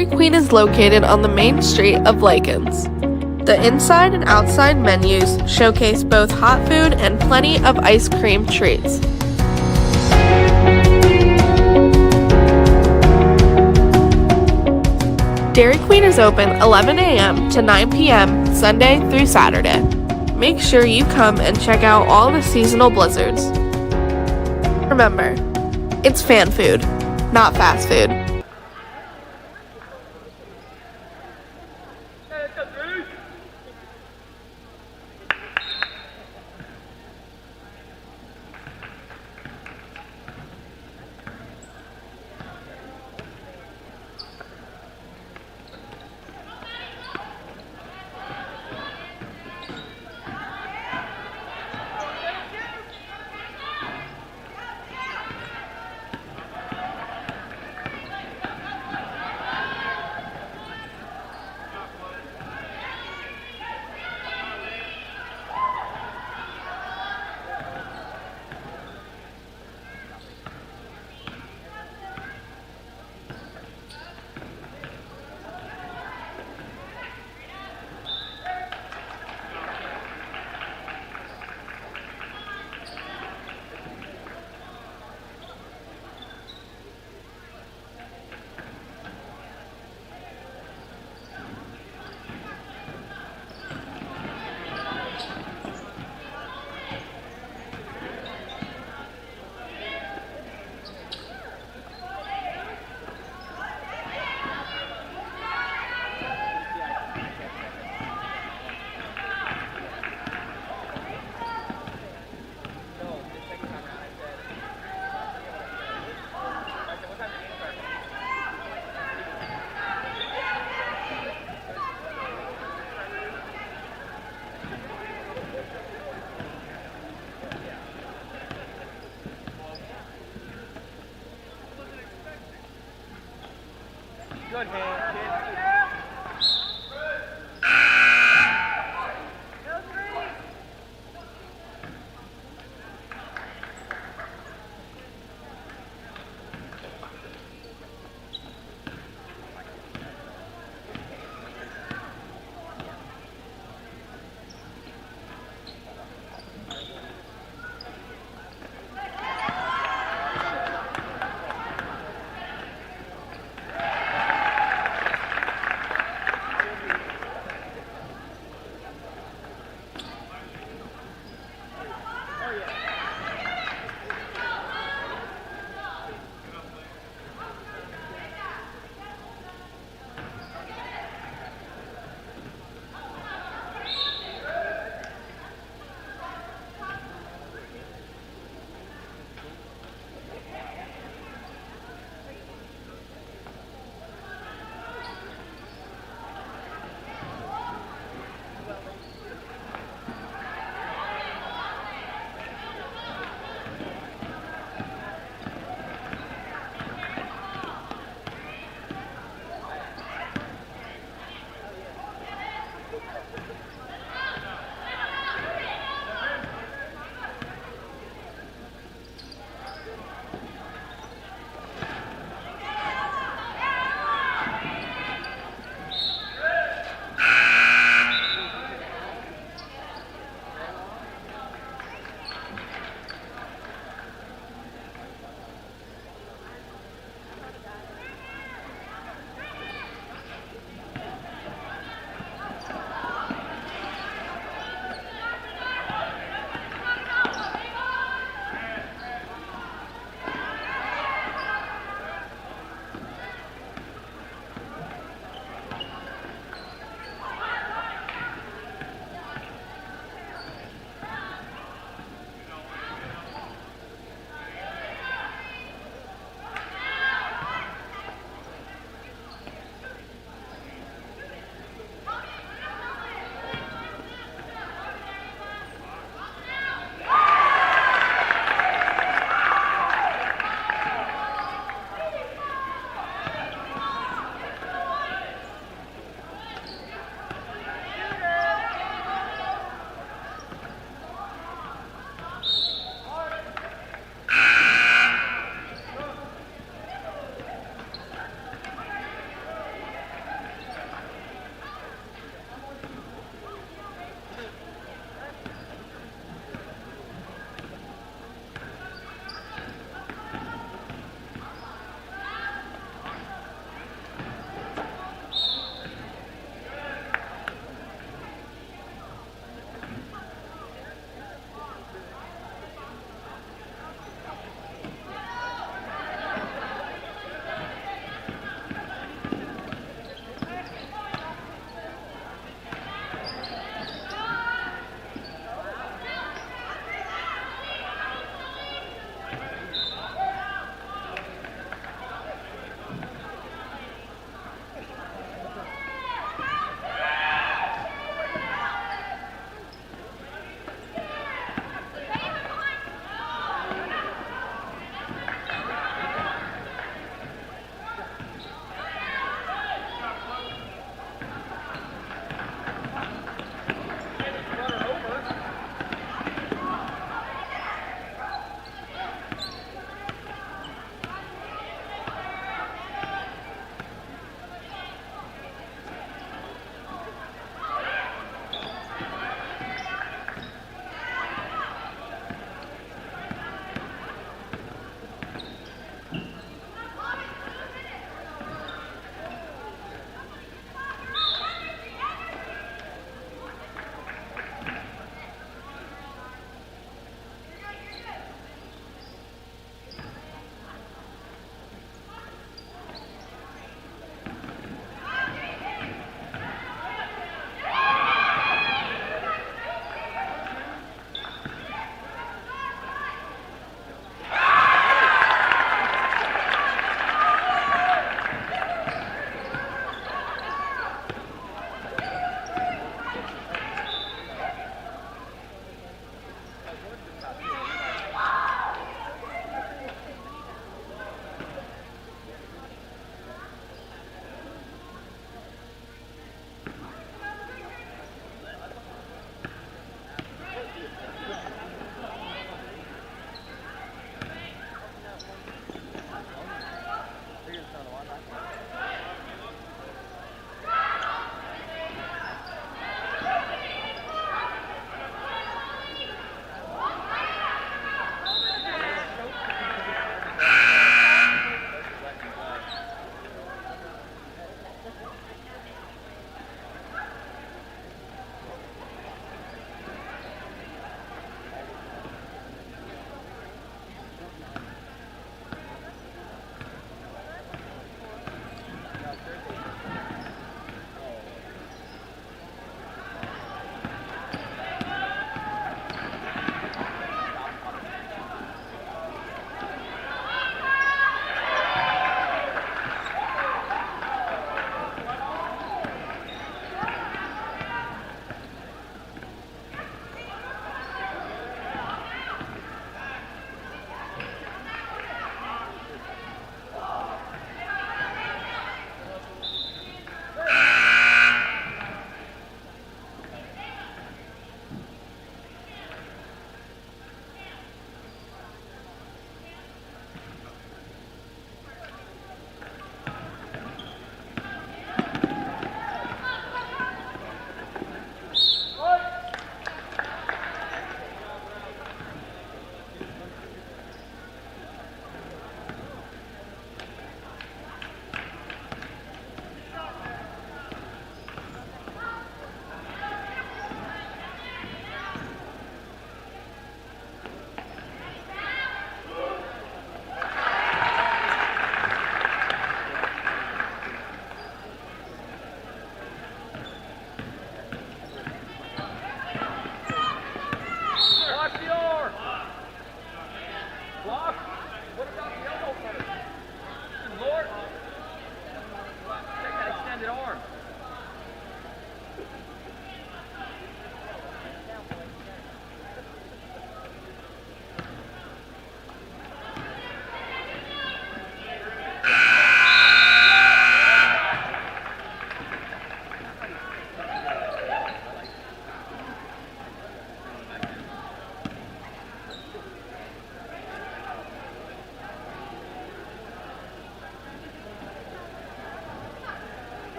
Dairy Queen is located on the main street of Lakens. The inside and outside menus showcase both hot food and plenty of ice cream treats. Dairy Queen is open 11 a.m. to 9 p.m. Sunday through Saturday. Make sure you come and check out all the seasonal blizzards. Remember, it's fan food, not fast food. Good hand, kid.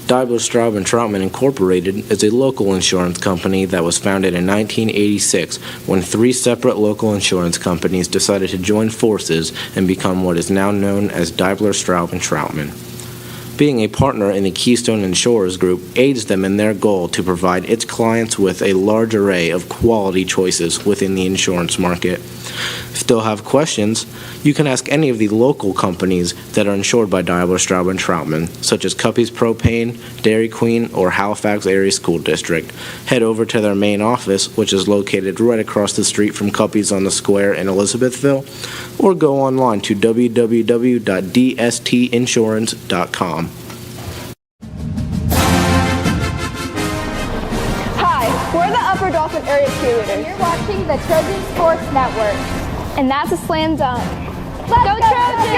Daimler, Straub & Troutman Incorporated is a local insurance company that was founded in 1986 when three separate local insurance companies decided to join forces and become what is now known as Daimler, Straub & Troutman. Being a partner in the Keystone Insurers Group aids them in their goal to provide its clients with a large array of quality choices within the insurance market. Still have questions? You can ask any of the local companies that are insured by Daimler, Straub & Troutman, such as Cuppy's Propane, Dairy Queen, or Halifax Area School District. Head over to their main office, which is located right across the street from Cuppy's on the Square in Elizabethville, or go online to www.dstinsurance.com. Hi, we're the Upper Dauphin area cheerleaders. And you're watching the Trojan Sports Network. And that's a slam dunk. Let's go Trojans!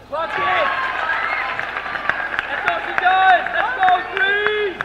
Clock it! That's all she does! Let's go, please!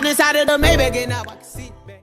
inside of the Maybach and now I can sit back.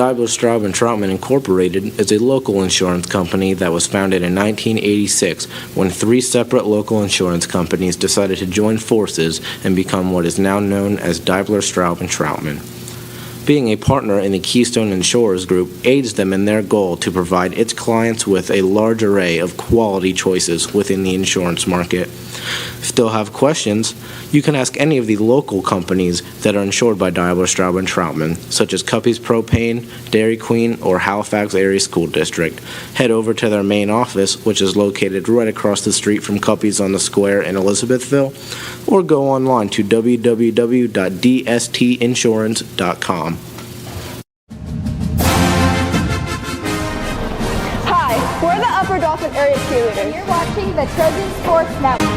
Daimler, Straub & Troutman Incorporated is a local insurance company that was founded in 1986 when three separate local insurance companies decided to join forces and become what is now known as Daimler, Straub & Troutman. Being a partner in the Keystone Insurers Group aids them in their goal to provide its clients with a large array of quality choices within the insurance market. Still have questions? You can ask any of the local companies that are insured by Daimler, Straub & Troutman, such as Cuppy's Propane, Dairy Queen, or Halifax Area School District. Head over to their main office, which is located right across the street from Cuppy's on the Square in Elizabethville, or go online to www.dstinsurance.com. Hi, we're the Upper Dauphin area cheerleaders. You're watching the Trojan Sports Network.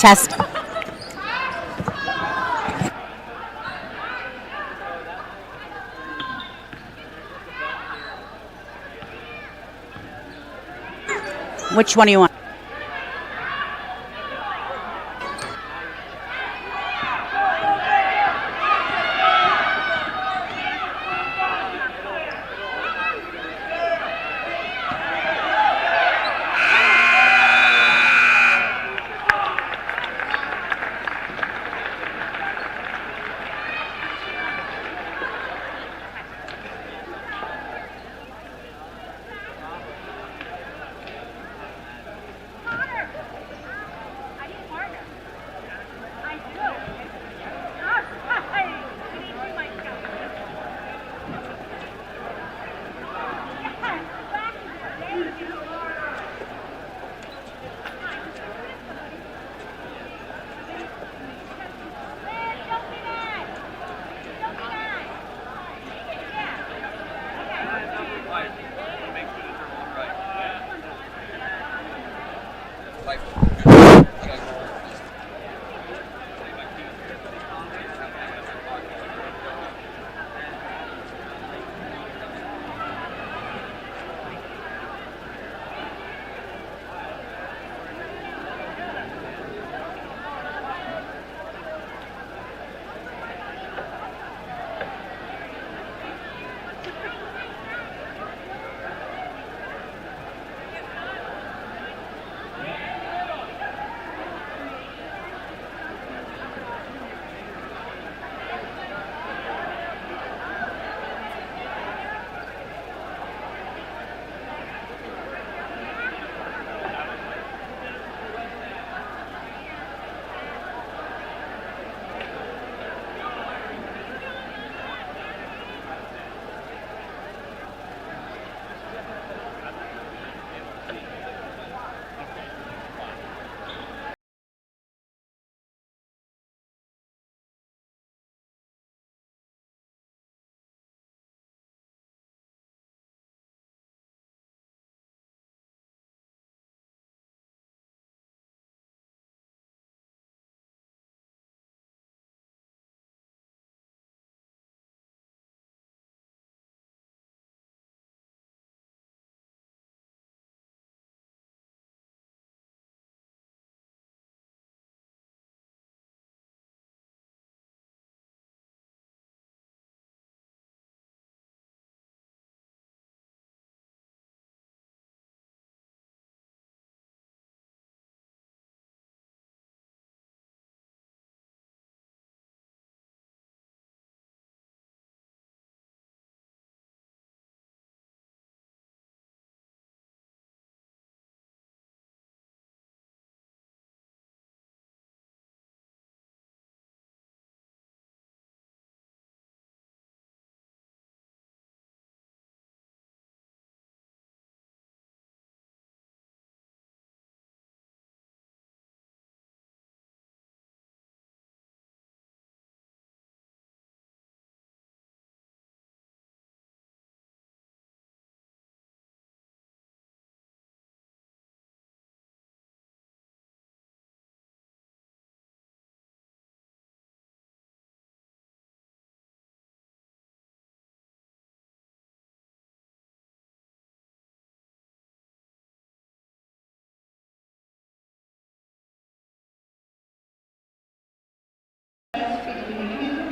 test. Which one do you want?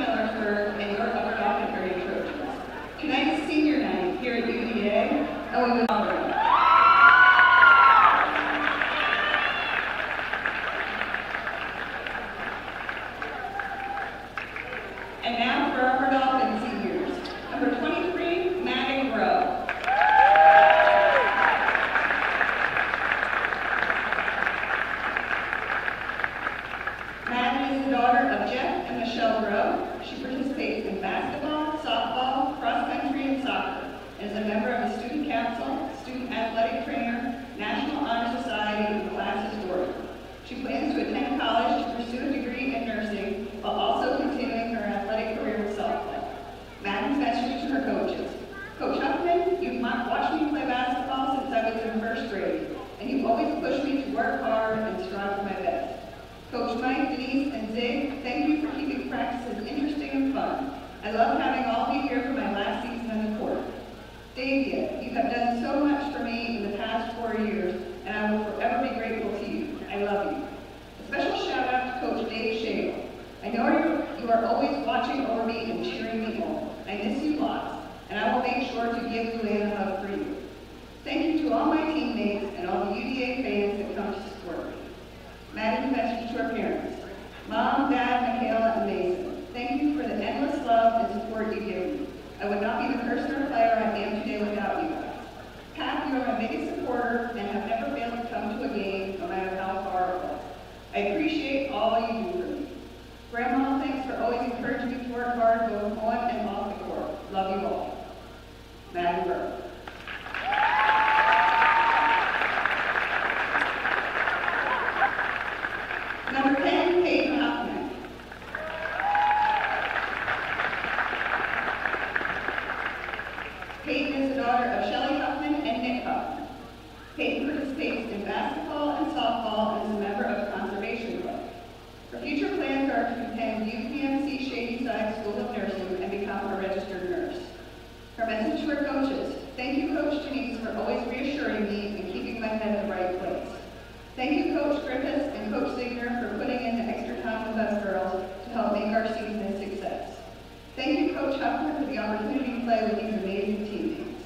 Millersburg and your upper Dauphin area Trojans. Tonight is senior night here at UVA, and we will And now for our upper Dauphin seniors. Number 23, Maddie Rowe. Maddie is the daughter of Jeff and Michelle Rowe. She participates in basketball, softball, cross-country, and soccer, and is a member of the student council, student athletic trainer, National Honor Society, and class historian. She plans to attend college to pursue a degree in nursing while also continuing her athletic career with softball. Maddie's message to her coaches. Coach Huffman, you've watched me play basketball since I was in first grade, and you've always pushed me to work hard and strive for my best. Coach I love having all of you here for my last season on the court. Davia, you have done so much for me in the past 4 years, and I will forever be grateful to you. I love you. A special shout out to Coach Dave Shale. I know you are always watching over me and cheering me on. I miss you lots, and I will make sure to give Luann a hug for you. Thank you to all my teammates and all the UDA fans that come to support me. Madam, message to our parents. Mom, Dad, Michaela, and Mason, thank you for the endless love and support you give me. I would not be the person or player I am today without you guys. Pat, you are my biggest supporter and have never failed to come to a game, no matter how far it was. I appreciate all you do for me. Grandma, thanks for always encouraging me to work hard, both on and off the court. Love you all. Madam Burke. Number 10, Peyton Hoffman. Peyton is the daughter of Shelley Huffman and Nick Huffman. Peyton participates in basketball and softball and is a member of the Conservation Club. Her future plans are to attend UPMC Shadyside School of Nursing and become a registered nurse. Her message to her coaches: thank you, Coach Denise, for always reassuring me and keeping my head in the right place. Thank you, Coach Griffiths and Coach Ziegner, for putting in the extra time with us girls to help make our season a success. Thank you, Coach Huffman, for the opportunity to play with these amazing teammates.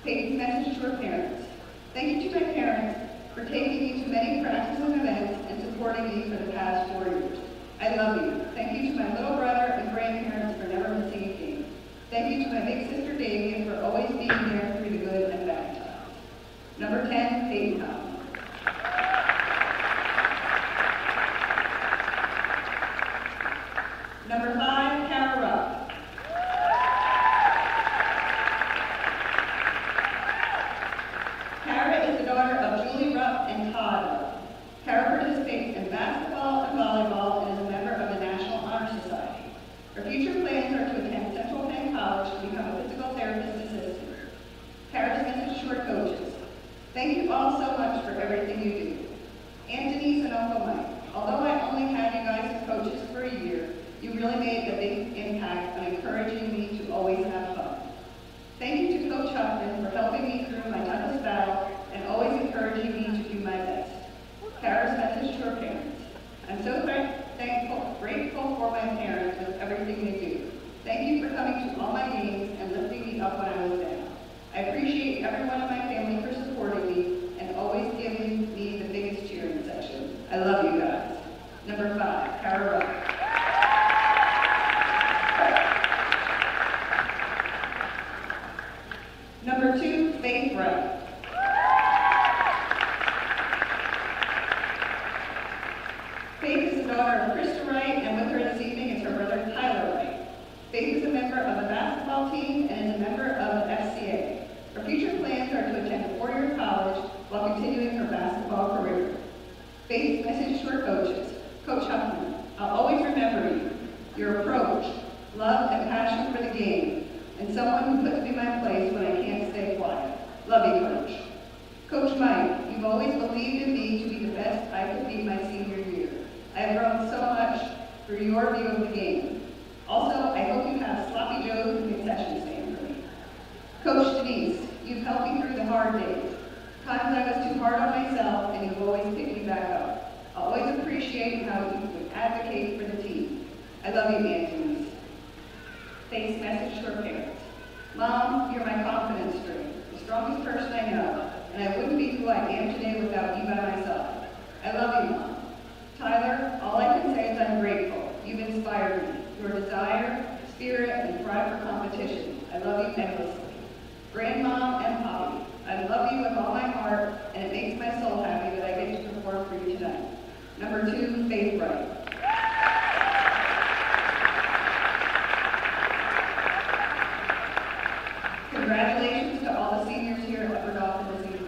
Peyton's message to her parents: thank you to my parents for taking me to many practices and events and supporting me for the past 4 years. I love you. Thank you to my little brother and grandparents for never missing a game. Thank you to my big sister Davia for always being there through the good and bad times. Number 10, Peyton Huffman. Number 5, Kara Rupp. Kara is the daughter of Julie Rupp and Todd Rupp. Kara participates in basketball and volleyball and is a member of the National Honor Society. Her future plans are to attend Central Penn College to become a physical therapist assistant. Kara's message to her coaches: thank you all so much for everything you do. Aunt Denise and Uncle Mike, although I only had you guys as coaches for a year, you really made a big impact on encouraging me to always have fun. Thank you to Coach Huffman for helping me through my toughest battle and always encouraging me to do my best. Kara's message to her parents: I'm so grateful for my parents with everything they do. Thank you for coming to all my games and lifting me up when I was down. I appreciate everyone in my family for supporting me and always giving me the biggest cheering section. I love you guys. Number 5, Kara Rupp. Number 2, Faith Wright. Faith is the daughter of Krista Wright, and with her this evening is her brother Tyler Wright. Faith is a member of the basketball team and is a member of the FCA. Her future plans are to attend a 4-year college while continuing her basketball career. Faith's message to her coaches: Coach Huffman, I'll always remember you, your approach, love and passion for the game, and someone who puts me in my place when I can't stay quiet. Love you, Coach. Coach Mike, you've always believed in me to be the best I could be my senior year. I have grown so much through your view of the game. Also, I hope you have sloppy joes and concession stand for me. Coach Denise, you've helped me through the hard days. Times I was too hard on myself, and you've always picked me back up. I always appreciate how you would advocate for the team. I love you, Aunt Denise. Faith's message to her parents: Mom, you're my confidence string, the strongest person I know, and I wouldn't be who I am today without you by my side. I love you, Mom. Tyler, all I can say is I'm grateful. You've inspired me. Your desire, spirit, and pride for competition. I love you endlessly. Grandmom and Poppy, I love you with all my heart, and it makes my soul happy that I get to perform for you tonight. Number 2, Faith Wright. Congratulations to all the seniors here at Upper Dauphin this evening.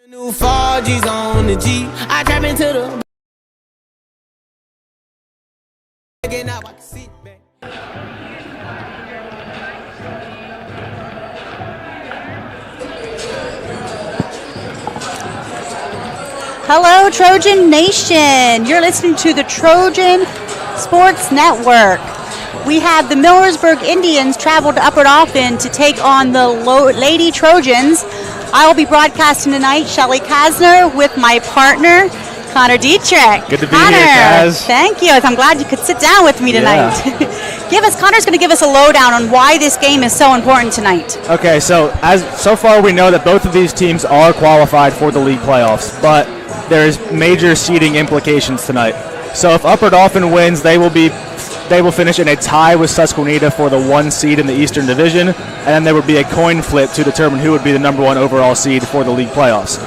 New 4G's on the G. I trap into the. Now I can sit back. Hello, Trojan Nation. You're listening to the Trojan Sports Network. We have the Millersburg Indians travel to Upper Dauphin to take on the Lady Trojans. I will be broadcasting tonight, Shelly Kasner, with my partner, Connor Dietrich. Good to be Connor, here, Kaz. thank you. I'm glad you could sit down with me tonight. Yeah. Connor's going to give us a lowdown on why this game is so important tonight. Okay, so far we know that both of these teams are qualified for the league playoffs, but there's major seeding implications tonight. So if Upper Dauphin wins, they will finish in a tie with Susquehanna for the 1 seed in the Eastern Division, and then there would be a coin flip to determine who would be the number 1 overall seed for the league playoffs.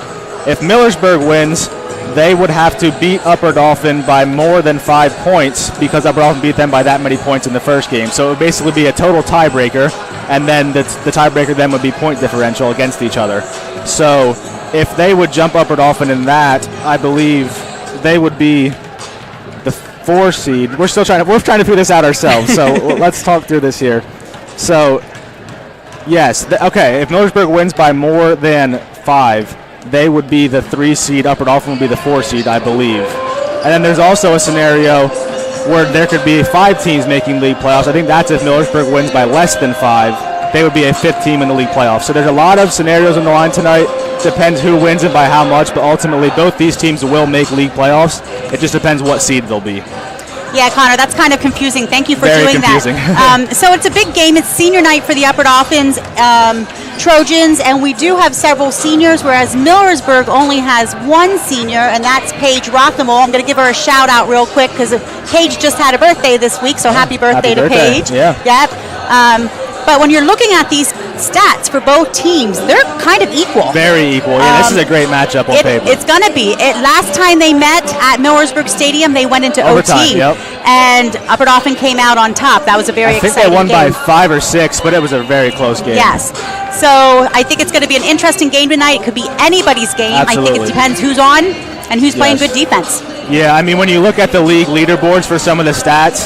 If Millersburg wins, they would have to beat Upper Dauphin by more than 5 points because Upper Dauphin beat them by that many points in the first game. So it would basically be a total tiebreaker, and then the tiebreaker then would be point differential against each other. So if they would jump Upper Dauphin in that, I believe they would be the 4 seed. We're trying to figure this out ourselves. So let's talk through this here. So yes, okay. If Millersburg wins by more than 5, they would be the 3 seed. Upper Dauphin would be the 4 seed, I believe. And then there's also a scenario where there could be 5 teams making league playoffs. I think that's if Millersburg wins by less than 5. They would be a 5th team in the league playoffs. So there's a lot of scenarios on the line tonight. Depends who wins and by how much, but ultimately both these teams will make league playoffs. It just depends what seed they'll be. Yeah, Connor, that's kind of confusing. Thank you for Very doing confusing. that. So it's a big game. It's senior night for the Upper Dauphins Trojans, and we do have several seniors, whereas Millersburg only has 1 senior, and that's Paige Rothamo. I'm going to give her a shout out real quick because Paige just had a birthday this week, so happy birthday to Paige. Yeah. Yep. But when you're looking at these stats for both teams, they're kind of equal. Very equal. Yeah, this is a great matchup on paper. It's going to be. Last time they met at Millersburg Stadium, they went into Overtime, OT. yep. And Upper Dauphin came out on top. That was a very exciting game. I think they won by 5 or 6, but it was a very close game. Yes. So I think it's going to be an interesting game tonight. It could be anybody's game. Absolutely. I think it depends who's on and who's playing good defense. Yeah, I mean, when you look at the league leaderboards for some of the stats,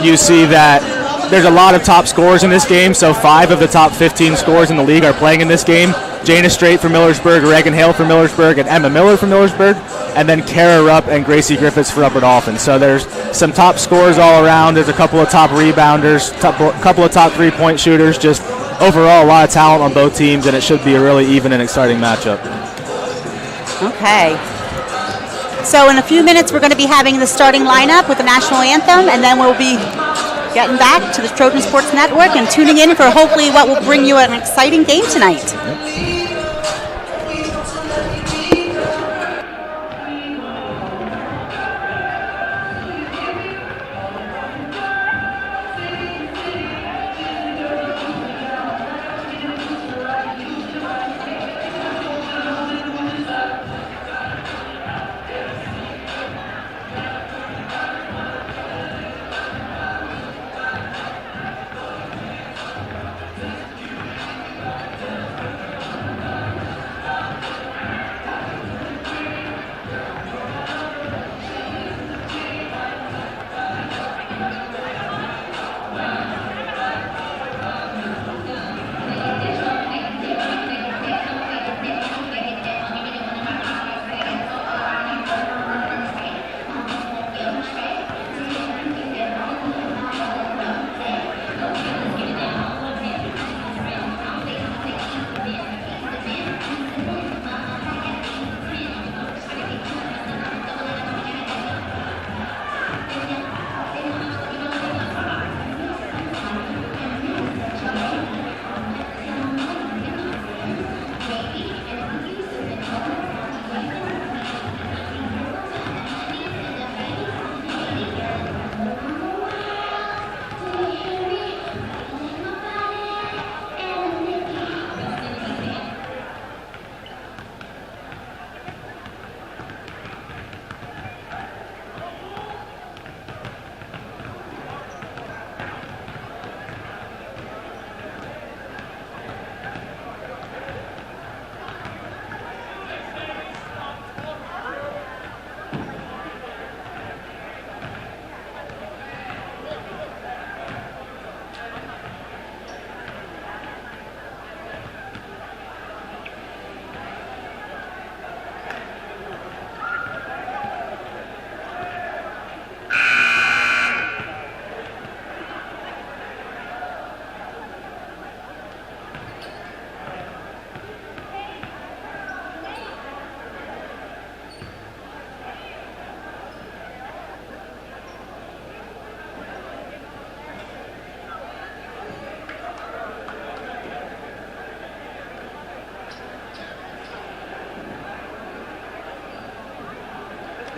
you see that there's a lot of top scorers in this game. So 5 of the top 15 scorers in the league are playing in this game. Jana Strait for Millersburg, Reagan Hale for Millersburg, and Emma Miller for Millersburg, and then Kara Rupp and Gracie Griffiths for Upper Dauphin. So there's some top scorers all around. There's a couple of top rebounders, couple of top 3-point shooters. Just overall, a lot of talent on both teams, and it should be a really even and exciting matchup. Okay. So in a few minutes, we're going to be having the starting lineup with the national anthem, and then we'll be getting back to the Trojan Sports Network and tuning in for hopefully what will bring you an exciting game tonight.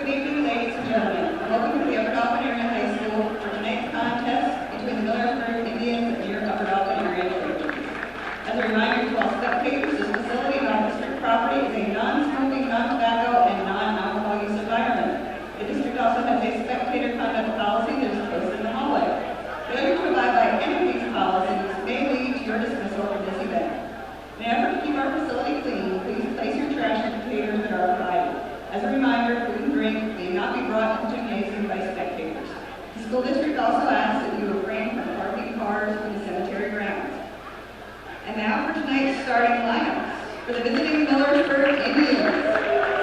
Good evening, ladies and gentlemen. Welcome to the Upper Dauphin Area High School for tonight's contest between the Millersburg Indians and your Upper Dauphin Area Trojans. As a reminder to all spectators, this facility on district property is a non-smoking, non-tobacco, and non-alcohol use environment. The district also has a spectator conduct policy that is posted in the hallway. Failure to abide by any of these policies may lead to your dismissal from this event. In an effort to keep our facility clean, please place your trash in containers that are provided. As a reminder, food and drink may not be brought into the gymnasium by spectators. The school district also asks that you refrain from parking cars in the cemetery grounds. And now for tonight's starting lineups. For the visiting Millersburg Indians,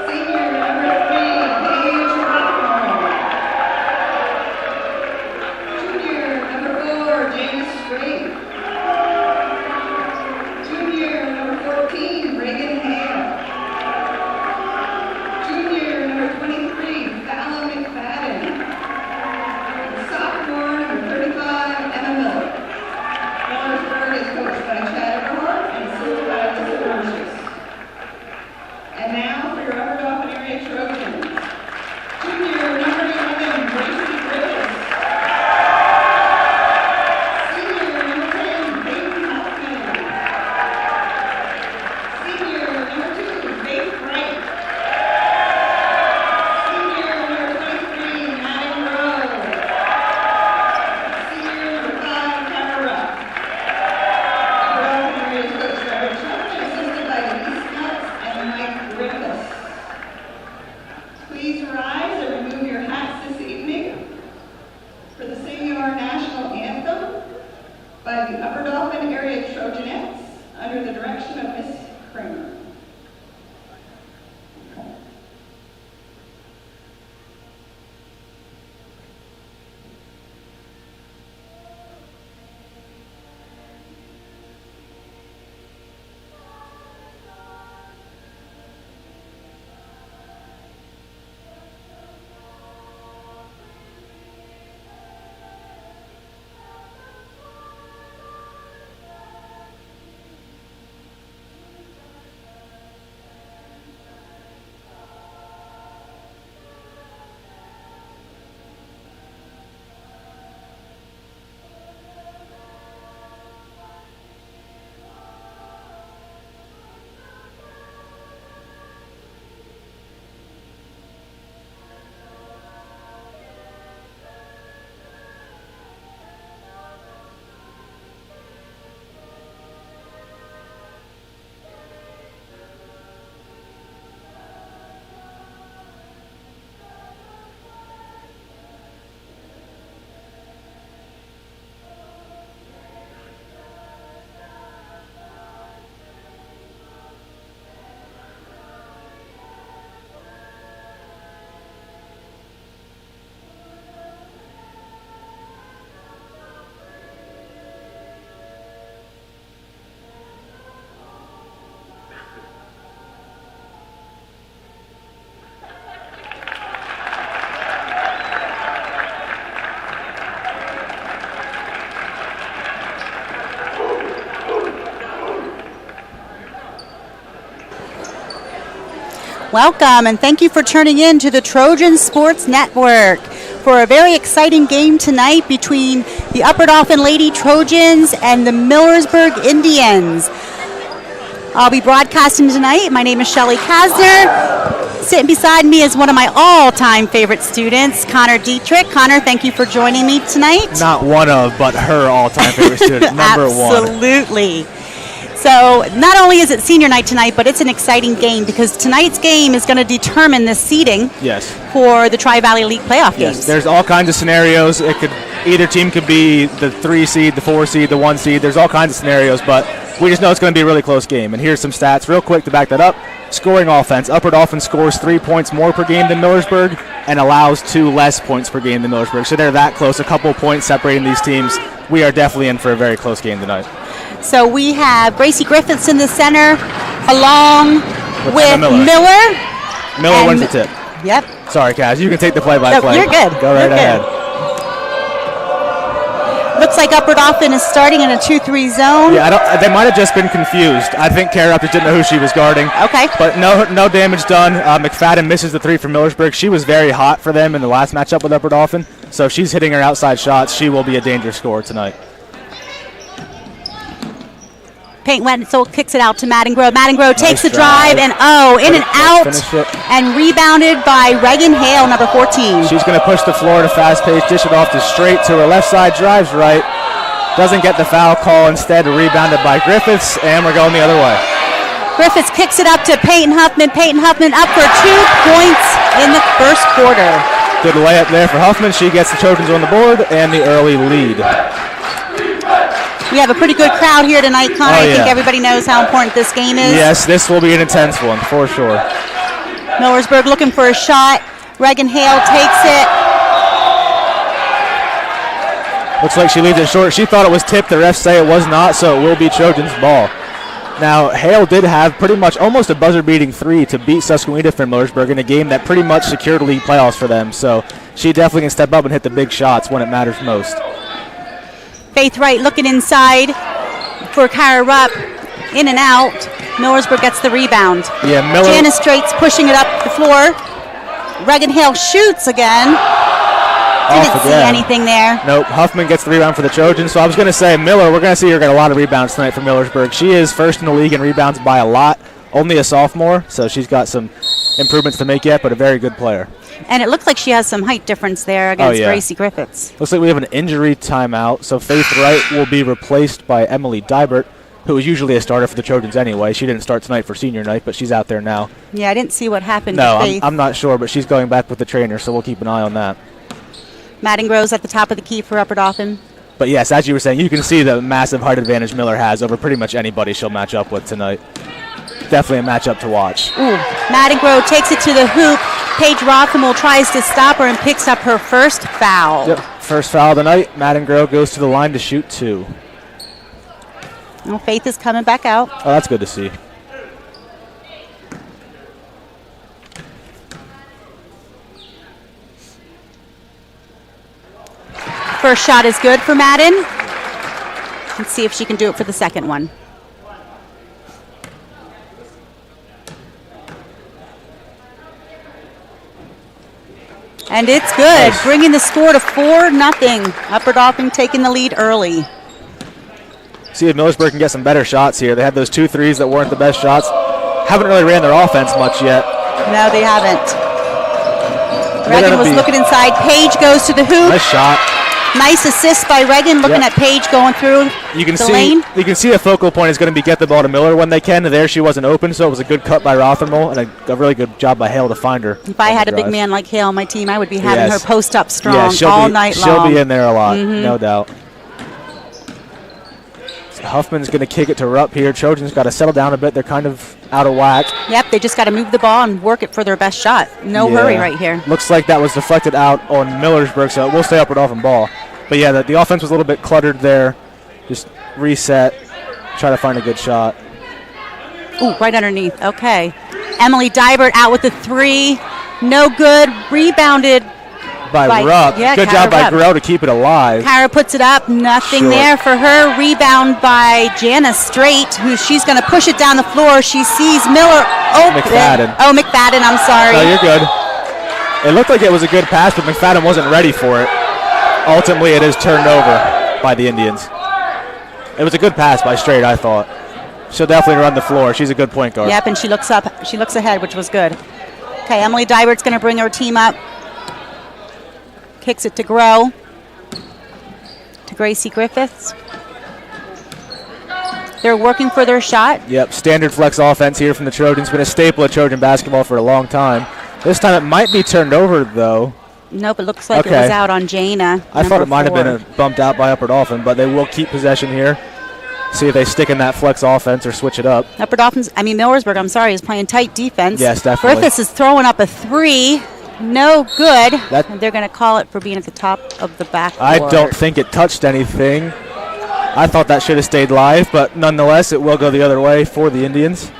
senior number 3, Paige Rockmore. Junior number 4, James Strait. Junior number 14, Reagan Hale. Junior number 23, Fallon McFadden. Sophomore number 35, Emma Miller. Millersburg is coached by Chad Everhart and assisted by Alyssa Borges. And now for your Upper Dauphin Area Trojans. Junior number 11, Gracie Griffiths. Senior number 10, Peyton Hoffman. Senior number 2, Faith Wright. Senior number 23, Maddie Rowe. Senior number 5, Tara Rupp. Upper Dauphin Area is coached by Rich Hunt and assisted by Denise Nuts and Mike Griffiths. Please rise and remove your hats this evening for the singing our national anthem by the Upper Dauphin Area Trojanettes under the direction of Miss Kramer. Welcome, and thank you for tuning in to the Trojan Sports Network for a very exciting game tonight between the Upper Dauphin Lady Trojans and the Millersburg Indians. I'll be broadcasting tonight. My name is Shelly Kasner. Sitting beside me is one of my all-time favorite students, Connor Dietrich. Connor, thank you for joining me tonight. Not one of, but her all-time favorite student, number one. Absolutely. So not only is it senior night tonight, but it's an exciting game because tonight's game is going to determine the seeding for the Tri-Valley League playoff games. There's all kinds of scenarios. Either team could be the 3 seed, the 4 seed, the 1 seed. There's all kinds of scenarios, but we just know it's going to be a really close game. And here's some stats real quick to back that up. Scoring offense, Upper Dauphin scores 3 points more per game than Millersburg and allows 2 less points per game than Millersburg. So they're that close, a couple points separating these teams. We are definitely in for a very close game tonight. So we have Gracie Griffiths in the center along with Miller. Miller wins the tip. Yep. Sorry, Kaz. You can take the play-by-play. No, you're good. Go right ahead. looks like Upper Dauphin is starting in a 2-3 zone. Yeah, they might have just been confused. I think Kara just didn't know who she was guarding. Okay. But no damage done. McFadden misses the 3 from Millersburg. She was very hot for them in the last matchup with Upper Dauphin. So if she's hitting her outside shots, she will be a dangerous scorer tonight. Peyton Wetzel kicks it out to Maddengrove. Maddengrove takes the drive and in and out and rebounded by Reagan Hale, number 14. She's going to push the floor at a fast pace, dish it off to straight to her left side, drives right. Doesn't get the foul call, instead rebounded by Griffiths, and we're going the other way. Griffiths kicks it up to Peyton Huffman. Peyton Huffman up for 2 points in the first quarter. Good layup there for Huffman. She gets the Trojans on the board and the early lead. We have a pretty good crowd here tonight, Connor. I think everybody knows how important this game is. Yes, this will be an intense one, for sure. Millersburg looking for a shot. Reagan Hale takes it. Looks like she leaves it short. She thought it was tipped. The refs say it was not, so it will be Trojans' ball. Now, Hale did have pretty much almost a buzzer-beating 3 to beat Susquehanna from Millersburg in a game that pretty much secured league playoffs for them, so she definitely can step up and hit the big shots when it matters most. Faith Wright looking inside for Kyra Rupp. In and out. Millersburg gets the rebound. Yeah, Janice Straight's pushing it up the floor. Reagan Hale shoots again. Didn't see anything there. Nope, Huffman gets the rebound for the Trojans. So I was going to say, Miller, we're going to see her get a lot of rebounds tonight for Millersburg. She is first in the league in rebounds by a lot. Only a sophomore, so she's got some improvements to make yet, but a very good player. And it looks like she has some height difference there against Gracie Griffiths. Looks like we have an injury timeout, so Faith Wright will be replaced by Emily Dybert, who is usually a starter for the Trojans anyway. She didn't start tonight for senior night, but she's out there now. Yeah, I didn't see what happened to Faith. I'm not sure, but she's going back with the trainer, so we'll keep an eye on that. Maddengrove's at the top of the key for Upper Dauphin. But yes, as you were saying, you can see the massive height advantage Miller has over pretty much anybody she'll match up with tonight. Definitely a matchup to watch. Ooh, Maddengrove takes it to the hoop. Paige Rothamel tries to stop her and picks up her first foul. Yep, first foul of the night. Maddengrove goes to the line to shoot 2. Well, Faith is coming back out. Oh, that's good to see. First shot is good for Madden. Let's see if she can do it for the second one. And it's good, bringing the score to 4-0. Upper Dauphin taking the lead early. See if Millersburg can get some better shots here. They had those 2 threes that weren't the best shots. Haven't really ran their offense much yet. No, they haven't. Reagan was looking inside. Paige goes to the hoop. Nice shot. Nice assist by Reagan, looking at Paige going through the lane. You can see a focal point is going to be get the ball to Miller when they can. There she wasn't open, so it was a good cut by Rothermel and a really good job by Hale to find her. If I had a big man like Hale on my team, I would be having her post up strong all night long. She'll be in there a lot, no doubt. So Huffman's going to kick it to Rupp here. Trojans got to settle down a bit. They're kind of out of whack. Yep, they just got to move the ball and work it for their best shot. No hurry right here. Looks like that was deflected out on Millersburg, so we'll stay Upper Dauphin ball. But yeah, the offense was a little bit cluttered there. Just reset, try to find a good shot. Ooh, right underneath. Okay. Emily Dybert out with the 3. No good. Rebounded by Rupp. Yeah, good job by Grow to keep it alive. Kyra puts it up. Nothing there for her. Rebound by Janice Straight, who she's going to push it down the floor. She sees Miller open. McFadden. Oh, McFadden, I'm sorry. No, you're good. It looked like it was a good pass, but McFadden wasn't ready for it. Ultimately, it is turned over by the Indians. It was a good pass by Straight, I thought. She'll definitely run the floor. She's a good point guard. Yep, and she looks up. She looks ahead, which was good. Okay, Emily Dybert's going to bring her team up. Kicks it to Grow. To Gracie Griffiths. They're working for their shot. Yep, standard flex offense here from the Trojans. Been a staple of Trojan basketball for a long time. This time it might be turned over, though. Nope, it looks like it was out on Jaina. I thought it might have been bumped out by Upper Dauphin, but they will keep possession here. See if they stick in that flex offense or switch it up. Upper Dauphin's, Millersburg, is playing tight defense. Yes, definitely. Griffiths is throwing up a 3. No good. And they're going to call it for being at the top of the backboard. I don't think it touched anything. I thought that should have stayed live, but nonetheless, it will go the other way for the Indians.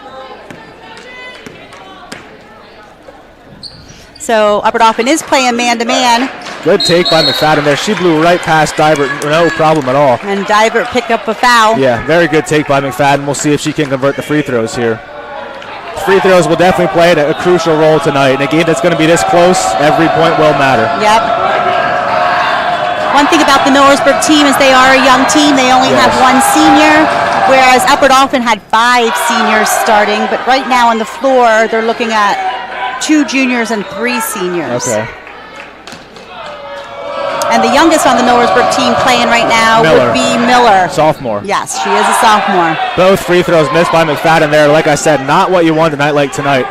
So Upper Dauphin is playing man-to-man. Good take by McFadden there. She blew right past Divert, no problem at all. And Divert picked up a foul. Yeah, very good take by McFadden. We'll see if she can convert the free throws here. Free throws will definitely play a crucial role tonight. In a game that's going to be this close, every point will matter. Yep. One thing about the Millersburg team is they are a young team. They only have one senior, whereas Upper Dauphin had 5 seniors starting. But right now on the floor, they're looking at 2 juniors and 3 seniors. Okay. And the youngest on the Millersburg team playing right now would be Miller. Sophomore. Yes, she is a sophomore. Both free throws missed by McFadden there. Like I said, not what you want a night like tonight.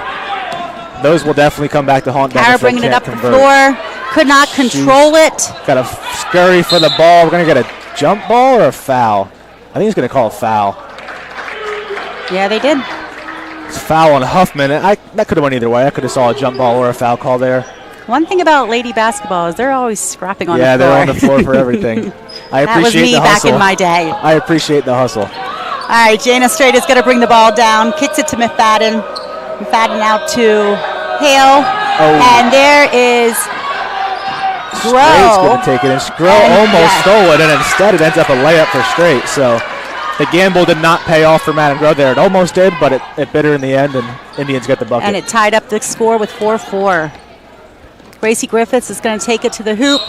Those will definitely come back to haunt them. Kara bringing it up the floor. Could not control it. Got a scurry for the ball. We're going to get a jump ball or a foul? I think he's going to call a foul. Yeah, they did. It's a foul on Huffman. That could have went either way. I could have saw a jump ball or a foul call there. One thing about lady basketball is they're always scrapping on the floor. Yeah, they're on the floor for everything. I that was appreciate me the back hustle. in my day. I appreciate the hustle. All right, Jana Straight is going to bring the ball down, kicks it to McFadden. McFadden out to Hale. And there is Grow. Straight's going to take it. And Grow almost stole it, and instead it ends up a layup for Straight. So the gamble did not pay off for Madden Grow there. It almost did, but it bit her in the end, and Indians get the bucket. And it tied up the score with 4-4. Gracie Griffiths is going to take it to the hoop,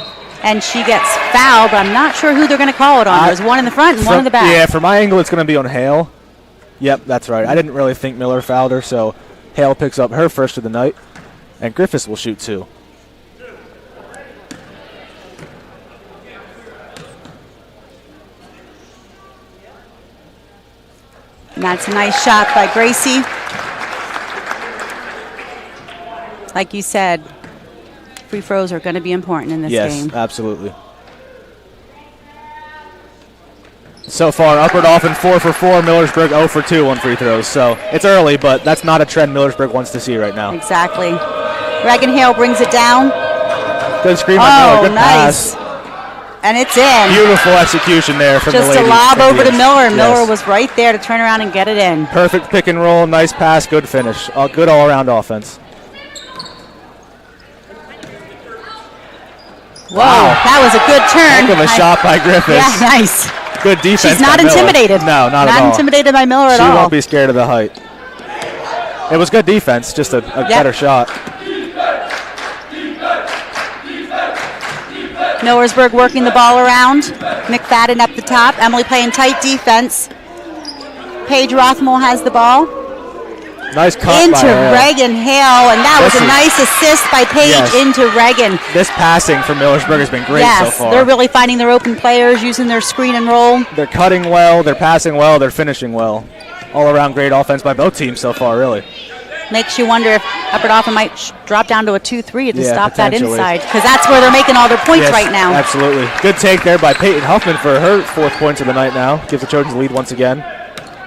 and she gets fouled, but I'm not sure who they're going to call it on. There's one in the front and one in the back. Yeah, from my angle, it's going to be on Hale. Yep, that's right. I didn't really think Miller fouled her, so Hale picks up her first of the night, and Griffiths will shoot 2. And that's a nice shot by Gracie. Like you said, free throws are going to be important in this game. Yes, absolutely. So far, Upper Dauphin 4 for 4, Millersburg 0 for 2 on free throws. So it's early, but that's not a trend Millersburg wants to see right now. Exactly. Reagan Hale brings it down. Good screen by Miller. Good nice. pass. And it's in. Beautiful execution there from the ladies. Just a lob over to Miller. Yes. Miller was right there to turn around and get it in. Perfect pick and roll, nice pass, good finish. Good all-around offense. Whoa, that was a good turn. Heck of a shot by Griffiths. Yeah, nice. Good defense. She's not by Miller. intimidated. No, not at all. Not intimidated by Miller at all. She won't be scared of the height. It was good defense, just a better shot. Millersburg working the ball around. McFadden up the top. Emily playing tight defense. Paige Rothmel has the ball. Nice cut into by Reagan Hale, and that was a nice assist by Paige into Reagan. This passing from Millersburg has been great so far. They're really finding their open players, using their screen and roll. They're cutting well, they're passing well, they're finishing well. All around great offense by both teams so far, really. Makes you wonder if Upper Dauphin might drop down to a 2-3 to stop that potentially. inside, because that's where they're making all their points right now. Absolutely. Good take there by Peyton Huffman for her 4th points of the night now. Gives the Trojans the lead once again.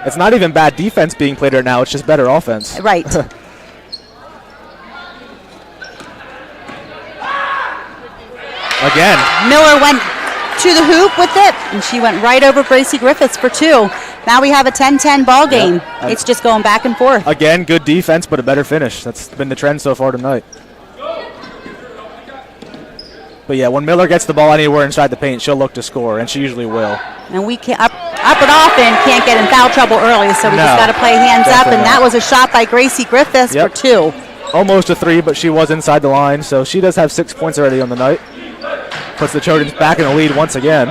It's not even bad defense being played right now, it's just better offense. Right. Again. Miller went to the hoop with it, and she went right over Gracie Griffiths for 2. Now we have a 10-10 ball game. Yep. It's just going back and forth. Again, good defense, but a better finish. That's been the trend so far tonight. But yeah, when Miller gets the ball anywhere inside the paint, she'll look to score, and she usually will. And we can't, Upper Dauphin can't get in foul trouble early, so we just got to play hands up. And that was a shot by Gracie Griffiths for 2. Almost a 3, but she was inside the line, so she does have 6 points already on the night. Puts the Trojans back in the lead once again.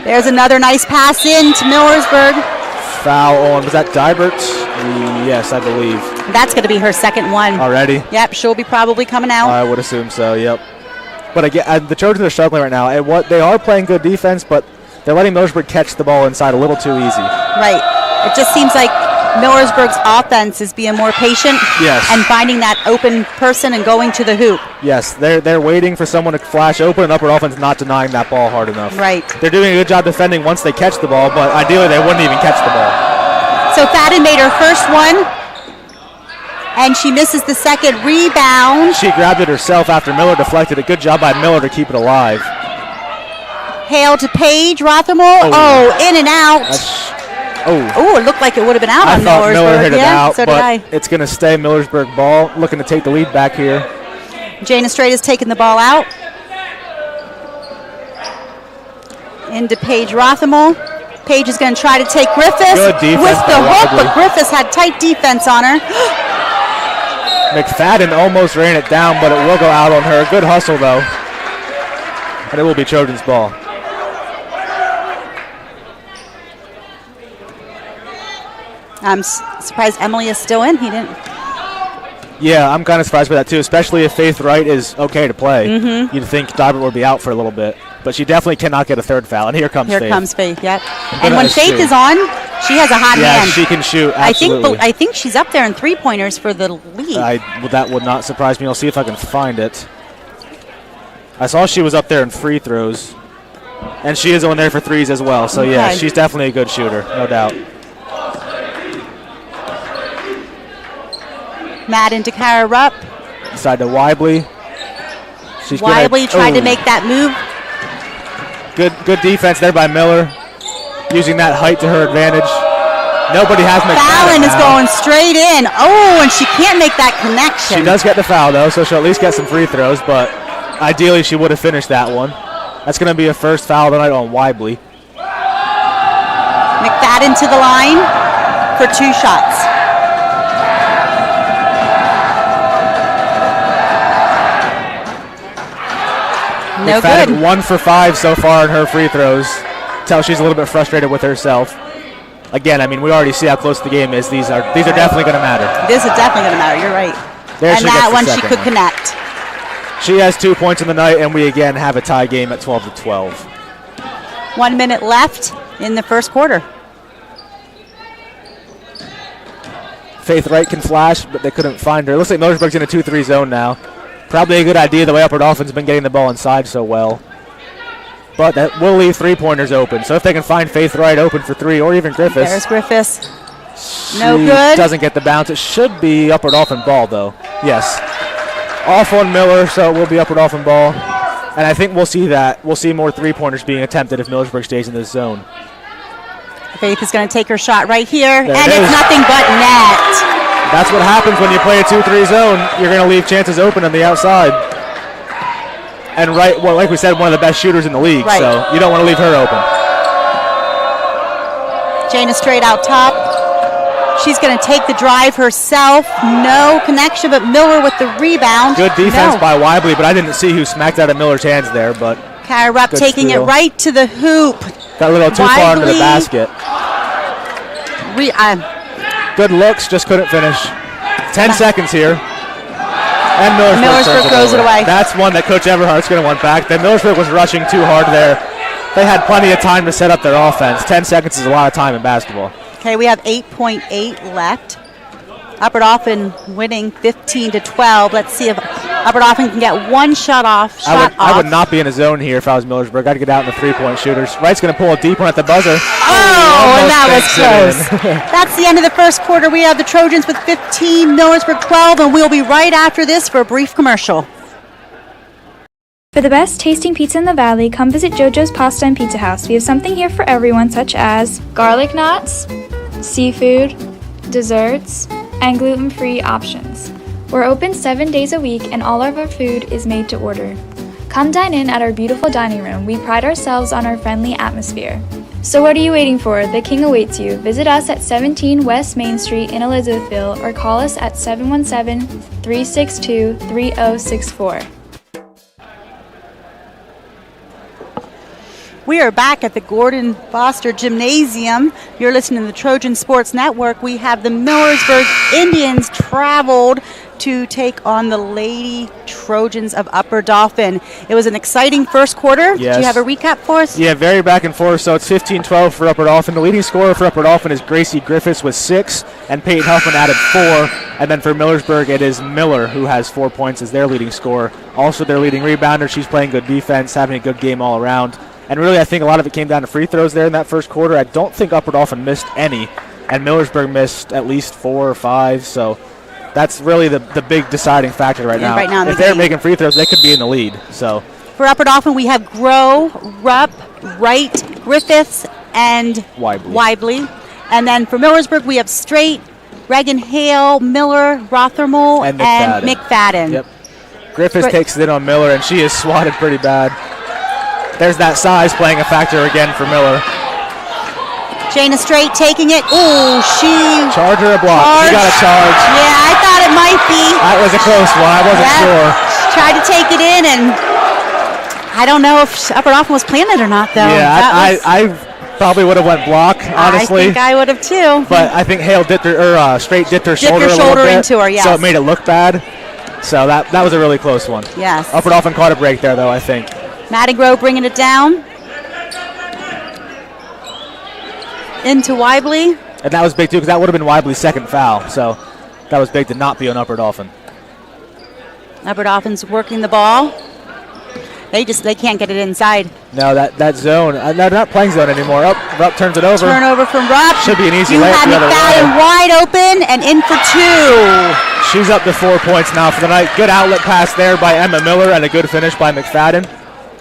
There's another nice pass in to Millersburg. Foul on, was that Dybert? Yes, I believe. That's going to be her second one. Already? Yep, she'll be probably coming out. I would assume so, yep. But again, the Trojans are struggling right now. And they are playing good defense, but they're letting Millersburg catch the ball inside a little too easy. Right. It just seems like Millersburg's offense is being more patient and finding that open person and going to the hoop. Yes, they're waiting for someone to flash open, and Upper Dauphin's not denying that ball hard enough. Right. They're doing a good job defending once they catch the ball, but ideally they wouldn't even catch the ball. So Fadden made her first one, and she misses the second rebound. She grabbed it herself after Miller deflected it. Good job by Miller to keep it alive. Hale to Paige Rothmel. In and out. Oh, it looked like it would have been out on Millersburg. I thought Miller hit it out, so but it's going to stay Millersburg ball. Looking to take the lead back here. Jana Straight is taking the ball out. Into Paige Rothermel. Paige is going to try to take Griffiths Good defense with the by hook, Wobbly. but Griffiths had tight defense on her. McFadden almost ran it down, but it will go out on her. Good hustle, though. And it will be Trojans' ball. I'm surprised Emily is still in. He didn't. Yeah, I'm kind of surprised by that, too, especially if Faith Wright is okay to play. Mm-hmm. You'd think Dybert would be out for a little bit. But she definitely cannot get a third foul, and here comes Faith. Here comes Faith, yep. Good And when nice Faith shoot. is on, she has a hot Yeah, hand. she can shoot, absolutely. I think she's up there in three-pointers for the league. That would not surprise me. I'll see if I can find it. I saw she was up there in free throws. And she is on there for threes as well. So, yeah, Okay. she's definitely a good shooter, no doubt. Madden to Kara Rupp. Side to Weibly. Weibly tried to make that move. Good defense there by Miller. Using that height to her advantage. Nobody has Fallon McFadden is now. going straight in. Oh, and she can't make that connection. She does get the foul, though, so she'll at least get some free throws. But ideally, she would have finished that one. That's going to be a first foul tonight on Weibly. McFadden to the line for 2 shots. No McFadden good. 1 for 5 so far in her free throws. Tell she's a little bit frustrated with herself. Again, I mean, we already see how close the game is. These are definitely going to matter. This is definitely going to matter. You're right. There And she that gets the one she second could one. connect. She has 2 points in the night, and we again have a tie game at 12-12. 1 minute left in the first quarter. Faith Wright can flash, but they couldn't find her. Looks like Millersburg's in a 2-3 zone now. Probably a good idea the way Upper Dauphin's been getting the ball inside so well. But that will leave three-pointers open. So if they can find Faith Wright open for 3, or even Griffiths. There's Griffiths. She No good. Doesn't get the bounce. It should be Upper Dauphin ball, though. Yes. Off on Miller, so it will be Upper Dauphin ball. And I think we'll see that. We'll see more three-pointers being attempted if Millersburg stays in this zone. Faith is going to take her shot right here, There and it it's is. nothing but net. That's what happens when you play a 2-3 zone. You're going to leave chances open on the outside. And Wright, well, like we said, one of the best shooters in the league, Right. so you don't want to leave her open. Jana straight out top. She's going to take the drive herself. No connection, but Miller with the rebound. Good defense No. by Weibly, but I didn't see who smacked out of Miller's hands there, but Kara Rupp good taking steal. it right to the hoop. got a little too far into the Weibly. basket. Good looks, just couldn't finish. 10 seconds here. And Millersburg throws it away. That's one that Coach Everhart's going to want back. Then Millersburg was rushing too hard there. They had plenty of time to set up their offense. 10 seconds is a lot of time in basketball. Okay, we have 8.8 left. Upper Dauphin winning 15-12. Let's see if Upper Dauphin can get one shot off. I would not be in a zone here if I was Millersburg. I'd get out in the three-point shooters. Wright's going to pull a deep one at the buzzer. Oh, and that was Almost close. banks it in. That's the end of the first quarter. We have the Trojans with 15, Millersburg 12, and we'll be right after this for a brief commercial. For the best tasting pizza in the valley, come visit JoJo's Pasta and Pizza House. We have something here for everyone, such as garlic knots, seafood, desserts, and gluten-free options. We're open 7 days a week, and all of our food is made to order. Come dine in at our beautiful dining room. We pride ourselves on our friendly atmosphere. So what are you waiting for? The King awaits you. Visit us at 17 West Main Street in Elizabethville, or call us at 717-362-3064. We are back at the Gordon Foster Gymnasium. You're listening to the Trojan Sports Network. We have the Millersburg Indians traveled to take on the Lady Trojans of Upper Dauphin. It was an exciting first quarter. Yes. Do you have a recap for us? Yeah, very back and forth. So it's 15-12 for Upper Dauphin. The leading scorer for Upper Dauphin is Gracie Griffiths with 6, and Peyton Huffman added 4. And then for Millersburg, it is Miller who has 4 points as their leading scorer. Also their leading rebounder. She's playing good defense, having a good game all around. And really, I think a lot of it came down to free throws there in that first quarter. I don't think Upper Dauphin missed any, and Millersburg missed at least 4 or 5. So that's really the big deciding factor right Yeah, now. right now in If the they're game. making free throws, they could be in the lead. So For Upper Dauphin, we have Grow, Rupp, Wright, Griffiths, and Weibly. And then for Millersburg, we have Straight, Regan Hale, Miller, Rothermel, And and McFadden. Yep. Griffiths takes it in on Miller, and she is swatted pretty bad. there's that size playing a factor again for Miller. Jana Straight taking it. Ooh, she... Charge or a block? She got a charge. Yeah, I thought it might be. That was a close one. I wasn't sure. She tried to take it in, and I don't know if Upper Dauphin was playing it or not, though. Yeah, I probably would have went block, honestly. I think I would have, too. But I think Straight dipped her shoulder a little shoulder bit, into her, yes. so it made it look bad. So that was a really close one. Yes. Upper Dauphin caught a break there, though, I think. Maddie Grove bringing it down. Into Weibly. And that was big, too, because that would have been Weibly's second foul. So that was big to not be on Upper Dauphin. Upper Dauphin's working the ball. They can't get it inside. No, that zone. They're not playing zone anymore. Rupp turns it over. Turnover from Rupp. Should be an easy you layup had the other McFadden way. wide open and in for 2. She's up to 4 points now for the night. Good outlet pass there by Emma Miller and a good finish by McFadden.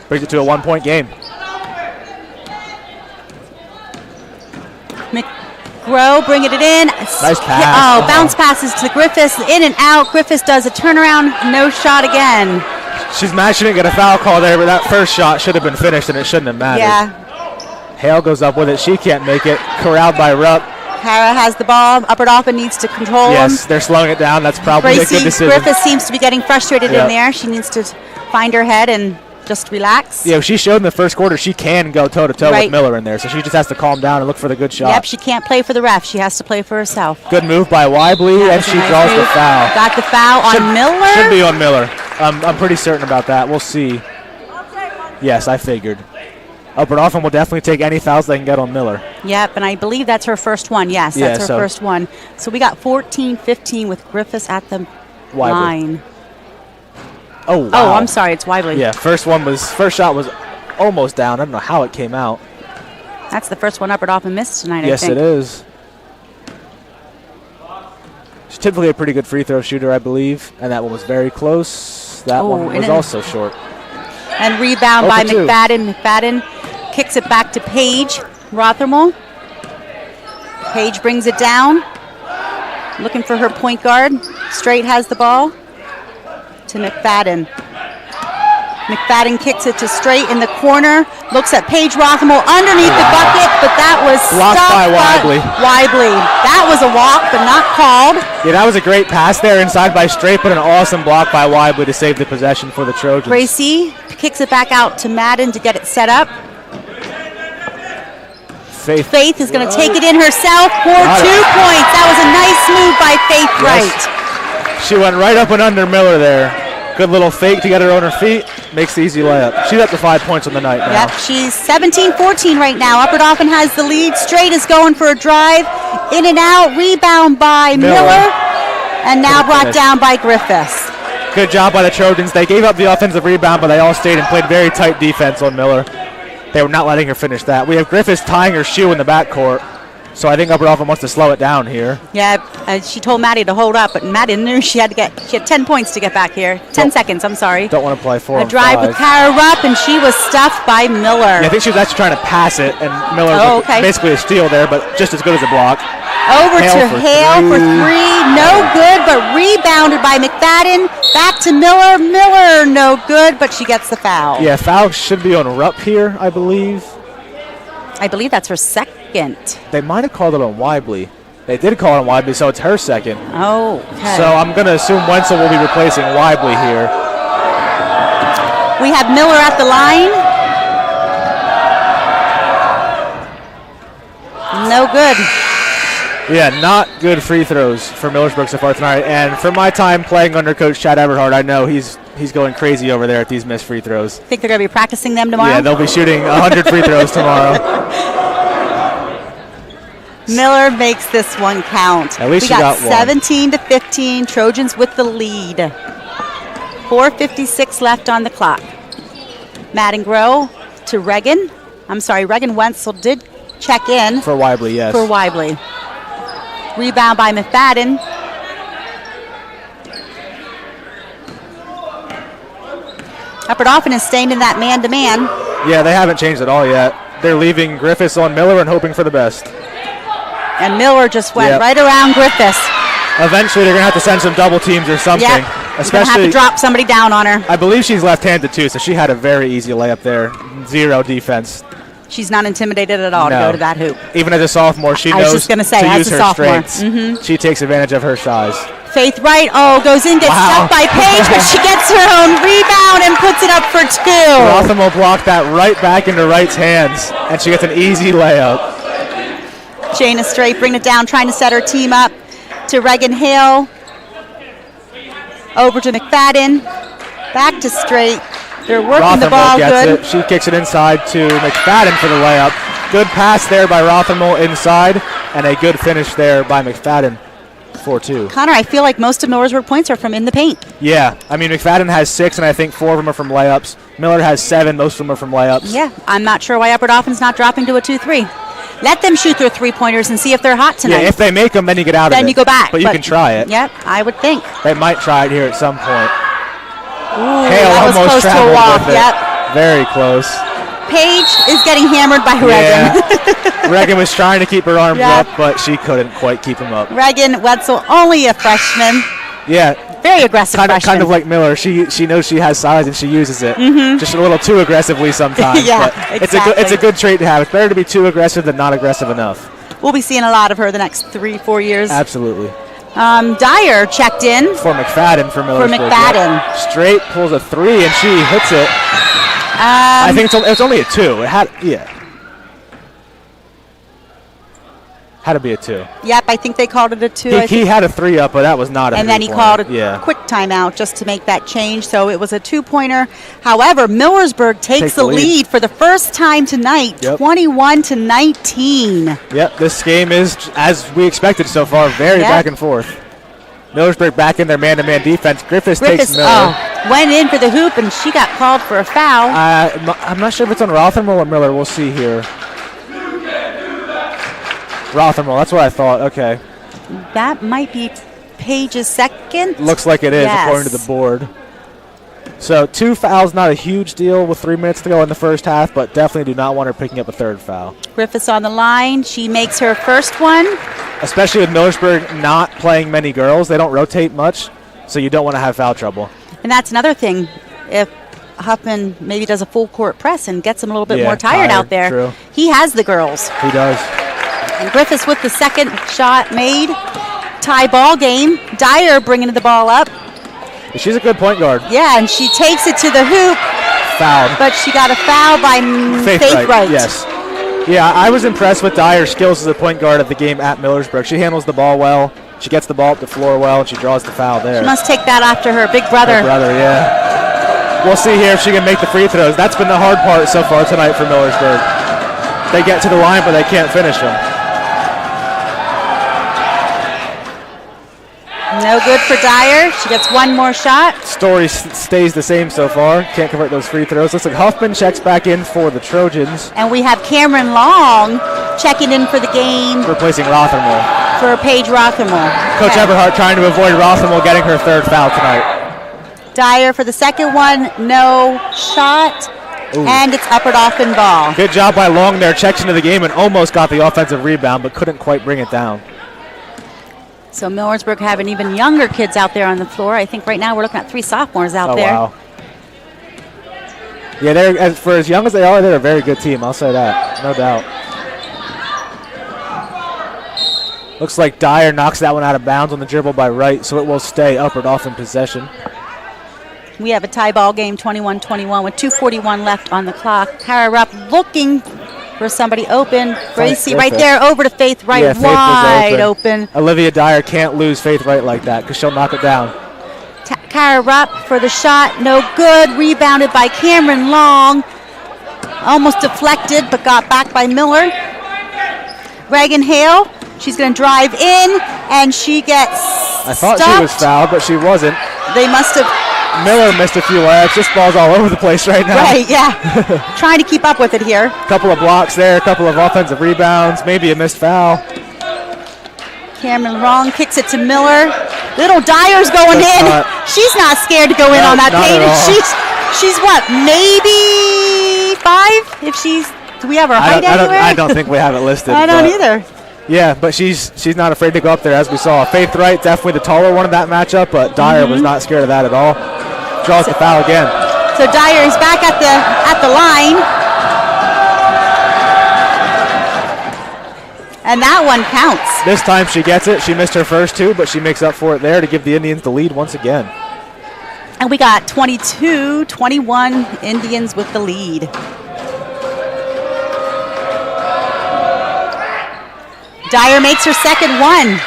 Brings it to a 1-point game. McGrow bringing it in. Nice pass. Oh, bounce passes to Griffiths. In and out. Griffiths does a turnaround. No shot again. She's mad she didn't get a foul call there, but that first shot should have been finished and it shouldn't have mattered. Yeah. Hale goes up with it. She can't make it. Corralled by Rupp. Kara has the ball. Upper Dauphin needs to control him. Yes, they're slowing it down. That's probably a good decision. Griffiths seems to be getting frustrated in there. She needs to find her head and just relax. Yeah, she showed in the first quarter she can go toe-to-toe with Miller in there, so she just has to calm down and look for the good shot. Yep, she can't play for the ref. She has to play for herself. Good move by Weibly, and she draws the foul. Got the foul on Miller? Should be on Miller. I'm pretty certain about that. We'll see. Yes, I figured. Upper Dauphin will definitely take any fouls they can get on Miller. Yep, and I believe that's her first one. Yes, that's her first one. So we got 14-15 with Griffiths at the line. Oh, wow. Oh, I'm sorry, it's Weibly. Yeah, first shot was almost down. I don't know how it came out. That's the first one Upper Dauphin missed tonight, I think. Yes, it is. She's typically a pretty good free throw shooter, I believe, and that one was very close. That one was also short. And rebound by McFadden. McFadden kicks it back to Paige Rothermel. Paige brings it down. Looking for her point guard. Straight has the ball to McFadden. McFadden kicks it to Straight in the corner. Looks at Paige Rothermel underneath the bucket, but that was blocked by Weibly. That was a walk, but not called. Yeah, that was a great pass there inside by Straight, but an awesome block by Weibly to save the possession for the Trojans. Gracie kicks it back out to Madden to get it set up. Faith is going to take it in herself for 2 points. That was a nice move by Faith Wright. She went right up and under Miller there. Good little fake to get her on her feet. Makes the easy layup. She's up to 5 points on the night now. Yep, she's 17-14 right now. Upper Dauphin has the lead. Straight is going for a drive. In and out. Rebound by Miller. And now brought down by Griffiths. Good job by the Trojans. They gave up the offensive rebound, but they all stayed and played very tight defense on Miller. They were not letting her finish that. We have Griffiths tying her shoe in the backcourt. So I think Upper Dauphin wants to slow it down here. Yeah, she told Maddie to hold up, but Maddie knew she had 10 points to get back here. 10 seconds, I'm sorry. Don't want to play 4 on 5. A drive with Kara Rupp, and she was stuffed by Miller. Yeah, I think she was actually trying to pass it, and Miller was basically a steal there, but just as good as a block. Over to Hale for 3. No good, but rebounded by McFadden. Back to Miller. Miller, no good, but she gets the foul. Yeah, foul should be on Rupp here, I believe. I believe that's her second. They might have called it on Weibly. They did call it on Weibly, so it's her second. Oh, okay. So I'm going to assume Wenzel will be replacing Weibly here. We have Miller at the line. No good. Yeah, not good free throws for Millersburg so far tonight. And from my time playing under Coach Chad Eberhard, I know he's going crazy over there at these missed free throws. Think they're going to be practicing them tomorrow? Yeah, they'll be shooting 100 free throws tomorrow. Miller makes this one count. At least we got one. 17-15, Trojans with the lead. 4:56 left on the clock. Madden Grow to Reagan. I'm sorry, Reagan Wenzel did check in. For Weibly, yes. For Weibly. Rebound by McFadden. Upper Dauphin is staying in that man-to-man. Yeah, they haven't changed at all yet. They're leaving Griffiths on Miller and hoping for the best. And Miller just went right around Griffiths. Eventually, they're going to have to send some double teams or something. Yep. You're going to have to drop somebody down on her. I believe she's left-handed too, so she had a very easy layup there. Zero defense. She's not intimidated at all to go to that hoop. Even as a sophomore, she I was knows just gonna say, to as use a her sophomore. strengths. She takes advantage of her size. Faith Wright, goes in, gets stuffed by Paige, but she gets her own rebound and puts it up for 2. Rotham will block that right back into Wright's hands, and she gets an easy layup. Jana Straight bringing it down, trying to set her team up to Reagan Hale. Over to McFadden. Back to Straight. They're working the ball good. It. She kicks it inside to McFadden for the layup. Good pass there by Rothermel inside, and a good finish there by McFadden for 2. Connor, I feel like most of Millersburg points are from in the paint. Yeah, I mean, McFadden has 6, and I think 4 of them are from layups. Miller has 7, most of them are from layups. Yeah, I'm not sure why Upper Dauphin's not dropping to a 2-3. Let them shoot their 3-pointers and see if they're hot tonight. Yeah, if they make them, then you get out of it. Then you go back. But you can try it. Yep, I would think. They might try it here at some point. Ooh, Hale that was almost close to a walk. with it. Yep. Very close. Paige is getting hammered by Reagan. Yeah. Reagan was trying to keep her arms up, but she couldn't quite keep them up. Reagan Wetzel, only a freshman. Yeah. Very aggressive freshman. Kind of like Miller. She knows she has size and she uses it. Just a little too aggressively sometimes. Yeah, but exactly. It's a good trait to have. It's better to be too aggressive than not aggressive enough. We'll be seeing a lot of her the next 3-4 years. Absolutely. Dyer checked in. For McFadden for Millersburg. For McFadden. Yep. Straight pulls a 3 and she hits it. I think it's only a 2. It had to be a 2. Yep, I think they called it a 2. He had a 3 up, but that was not a 3-pointer. And then he called a quick timeout just to make that change. So it was a 2-pointer. However, Millersburg takes the lead for the first time tonight, 21-19. Yep, this game is, as we expected so far, very back and forth. Millersburg back in their man-to-man defense. Griffiths takes Miller. Went in for the hoop, and she got called for a foul. I'm not sure if it's on Rothermel or Miller. We'll see here. Rothermel, that's what I thought. Okay. That might be Paige's second. Looks like it is, according to the board. So 2 fouls, not a huge deal with 3 minutes to go in the first half, but definitely do not want her picking up a 3rd foul. Griffiths on the line. She makes her first one. Especially with Millersburg not playing many girls. They don't rotate much, so you don't want to have foul trouble. And that's another thing. If Huffman maybe does a full court press and gets them a little bit more tired out there, true. He has the girls. He does. And Griffiths with the second shot made. Tie ball game. Dyer bringing the ball up. She's a good point guard. Yeah, and she takes it to the hoop. Fouled. But she got a foul by Faith Wright. Yes. Yeah, I was impressed with Dyer's skills as a point guard at the game at Millersburg. She handles the ball well. She gets the ball up the floor well, and she draws the foul there. She must take that after her big brother. Big brother, yeah. We'll see here if she can make the free throws. That's been the hard part so far tonight for Millersburg. They get to the line, but they can't finish them. No good for Dyer. She gets one more shot. Story stays the same so far. Can't convert those free throws. Looks like Huffman checks back in for the Trojans. And we have Cameron Long checking in for the game. Replacing Rothermel. For Paige Rothermel. Coach Eberhardt trying to avoid Rothermel getting her 3rd foul tonight. Dyer for the second one. No shot. Ooh. And it's Upper Dauphin ball. Good job by Long there. Checks into the game and almost got the offensive rebound, but couldn't quite bring it down. So Millersburg having even younger kids out there on the floor. I think right now we're looking at 3 sophomores out there. Wow. Yeah, they're for as young as they are, they're a very good team. I'll say that, no doubt. Looks like Dyer knocks that one out of bounds on the dribble by Wright, so it will stay Upper Dauphin possession. We have a tie ball game, 21-21, with 2:41 left on the clock. Kara Rupp looking for somebody open. Gracie right there over to Faith Wright, wide open. Olivia Dyer can't lose Faith Wright like that because she'll knock it down. Kara Rupp for the shot, no good. Rebounded by Cameron Long. Almost deflected, but got back by Miller. Reagan Hale, she's going to drive in, and she gets I thought stopped. She was fouled, but she wasn't. They must have. Miller missed a few layups. This ball's all over the place right now. Right, yeah. Trying to keep up with it here. Couple of blocks there, a couple of offensive rebounds, maybe a missed foul. Cameron Long kicks it to Miller. Little Dyer's going in. She's not scared to go in on that paint. She's what, maybe 5? If she's, do we have her height anywhere? I don't think we have it listed. I don't either. Yeah, but she's not afraid to go up there, as we saw. Faith Wright, definitely the taller one in that matchup, but Dyer was not scared of that at all. Draws the foul again. So Dyer is back at the line. And that one counts. This time she gets it. She missed her first two, but she makes up for it there to give the Indians the lead once again. And we got 22-21 Indians with the lead. Dyer makes her second one.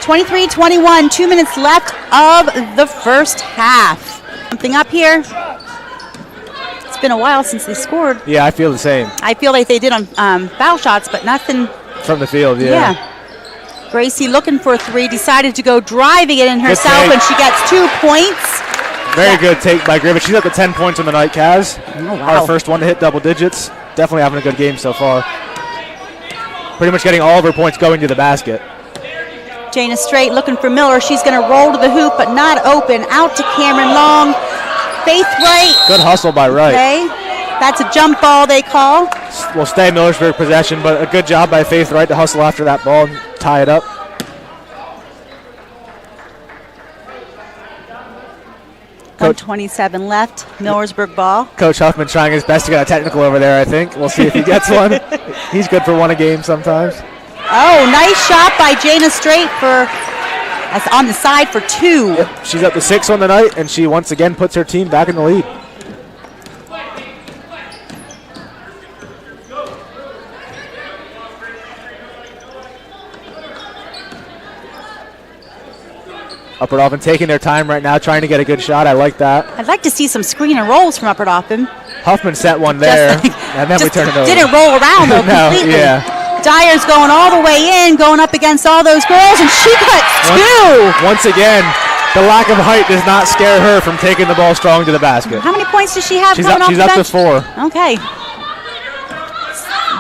23-21, 2 minutes left of the first half. Something up here. It's been a while since they scored. Yeah, I feel the same. I feel like they did on foul shots, but nothing. From the field, yeah. Gracie looking for a three, decided to go driving it in herself, and she gets 2 points. Very good take by Griffith. She's up to 10 points on the night, Kaz. Oh, wow. Our first one to hit double digits. Definitely having a good game so far. Pretty much getting all of her points going to the basket. Jana Straight looking for Miller. She's going to roll to the hoop, but not open. Out to Cameron Long. Faith Wright. Good hustle by Wright. Okay. That's a jump ball, they call. Will stay Millersburg possession, but a good job by Faith Wright to hustle after that ball and tie it up. Coach 27 left. Millersburg ball. Coach Huffman trying his best to get a technical over there, I think. We'll see if he gets one. He's good for one a game sometimes. Oh, nice shot by Jana Straight that's on the side for two. Yep. She's up to 6 on the night, and she once again puts her team back in the lead. Upper Dauphin taking their time right now, trying to get a good shot. I like that. I'd like to see some screen and rolls from Upper Dauphin. Huffman set one there, and then we turn it over. Didn't roll around, though, No, completely. yeah. Dyer's going all the way in, going up against all those girls, and she got two. Once again, the lack of height does not scare her from taking the ball strong to the basket. How many points does she have? She's coming up, off she's the up to bench? 4. Okay.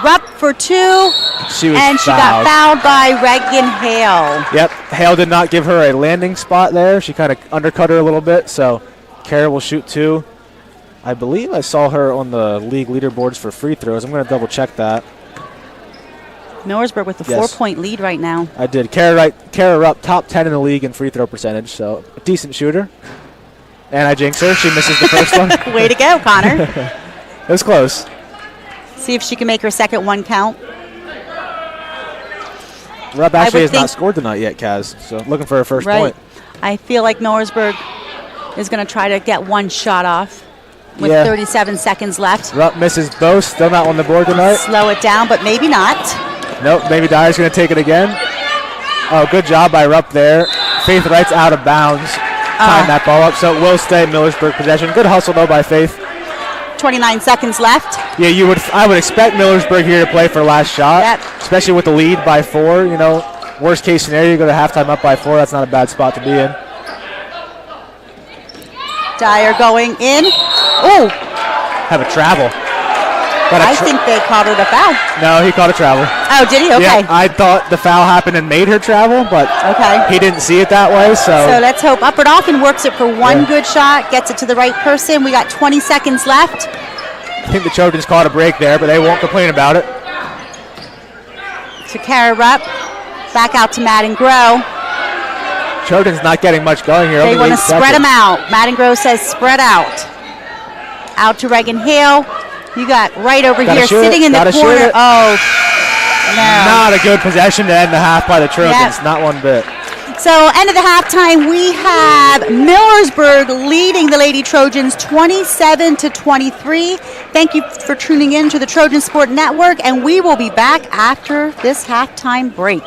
Rupp for 2. She was and she got fouled by Reagan Hale. Yep, Hale did not give her a landing spot there. She kind of undercut her a little bit, so Kara will shoot 2. I believe I saw her on the league leaderboards for free throws. I'm going to double check that. Millersburg with a 4-point lead right now. I did. Kara Rupp, top 10 in the league in free throw percentage, so a decent shooter. And I jinx her. She misses the first one. Way to go, Connor. It was close. See if she can make her second one count. Rupp actually has not scored tonight yet, Kaz, so looking for her first point. I feel like Millersburg is going to try to get one shot off with 37 seconds left. Rupp misses both. Still not on the board tonight. Slow it down, but maybe not. Nope, maybe Dyer's going to take it again. Oh, good job by Rupp there. Faith Wright's out of bounds. Tying that ball up, so it will stay Millersburg possession. Good hustle, though, by Faith. 29 seconds left. Yeah, I would expect Millersburg here to play for last shot, especially with the lead by 4. You know, worst case scenario, you go to halftime up by 4. That's not a bad spot to be in. Dyer going in. Oh! Have a travel. I think they called it a foul. No, he caught a travel. Oh, did he? Okay. Yeah, I thought the foul happened and made her travel, but he didn't see it that way. So let's hope Upper Dauphin works it for one good shot, gets it to the right person. We got 20 seconds left. I think the Trojans caught a break there, but they won't complain about it. To Kara Rupp. Back out to Madden Grow. Trojans not getting much going here. They want to spread them out. Madden Grow says spread out. Out to Reagan Hale. You got right over here sitting in the corner. Oh, no. Not a good possession to end the half by the Trojans. Not one bit. So, end of the halftime, we have Millersburg leading the Lady Trojans 27-23. Thank you for tuning in to the Trojan Sport Network, and we will be back after this halftime break.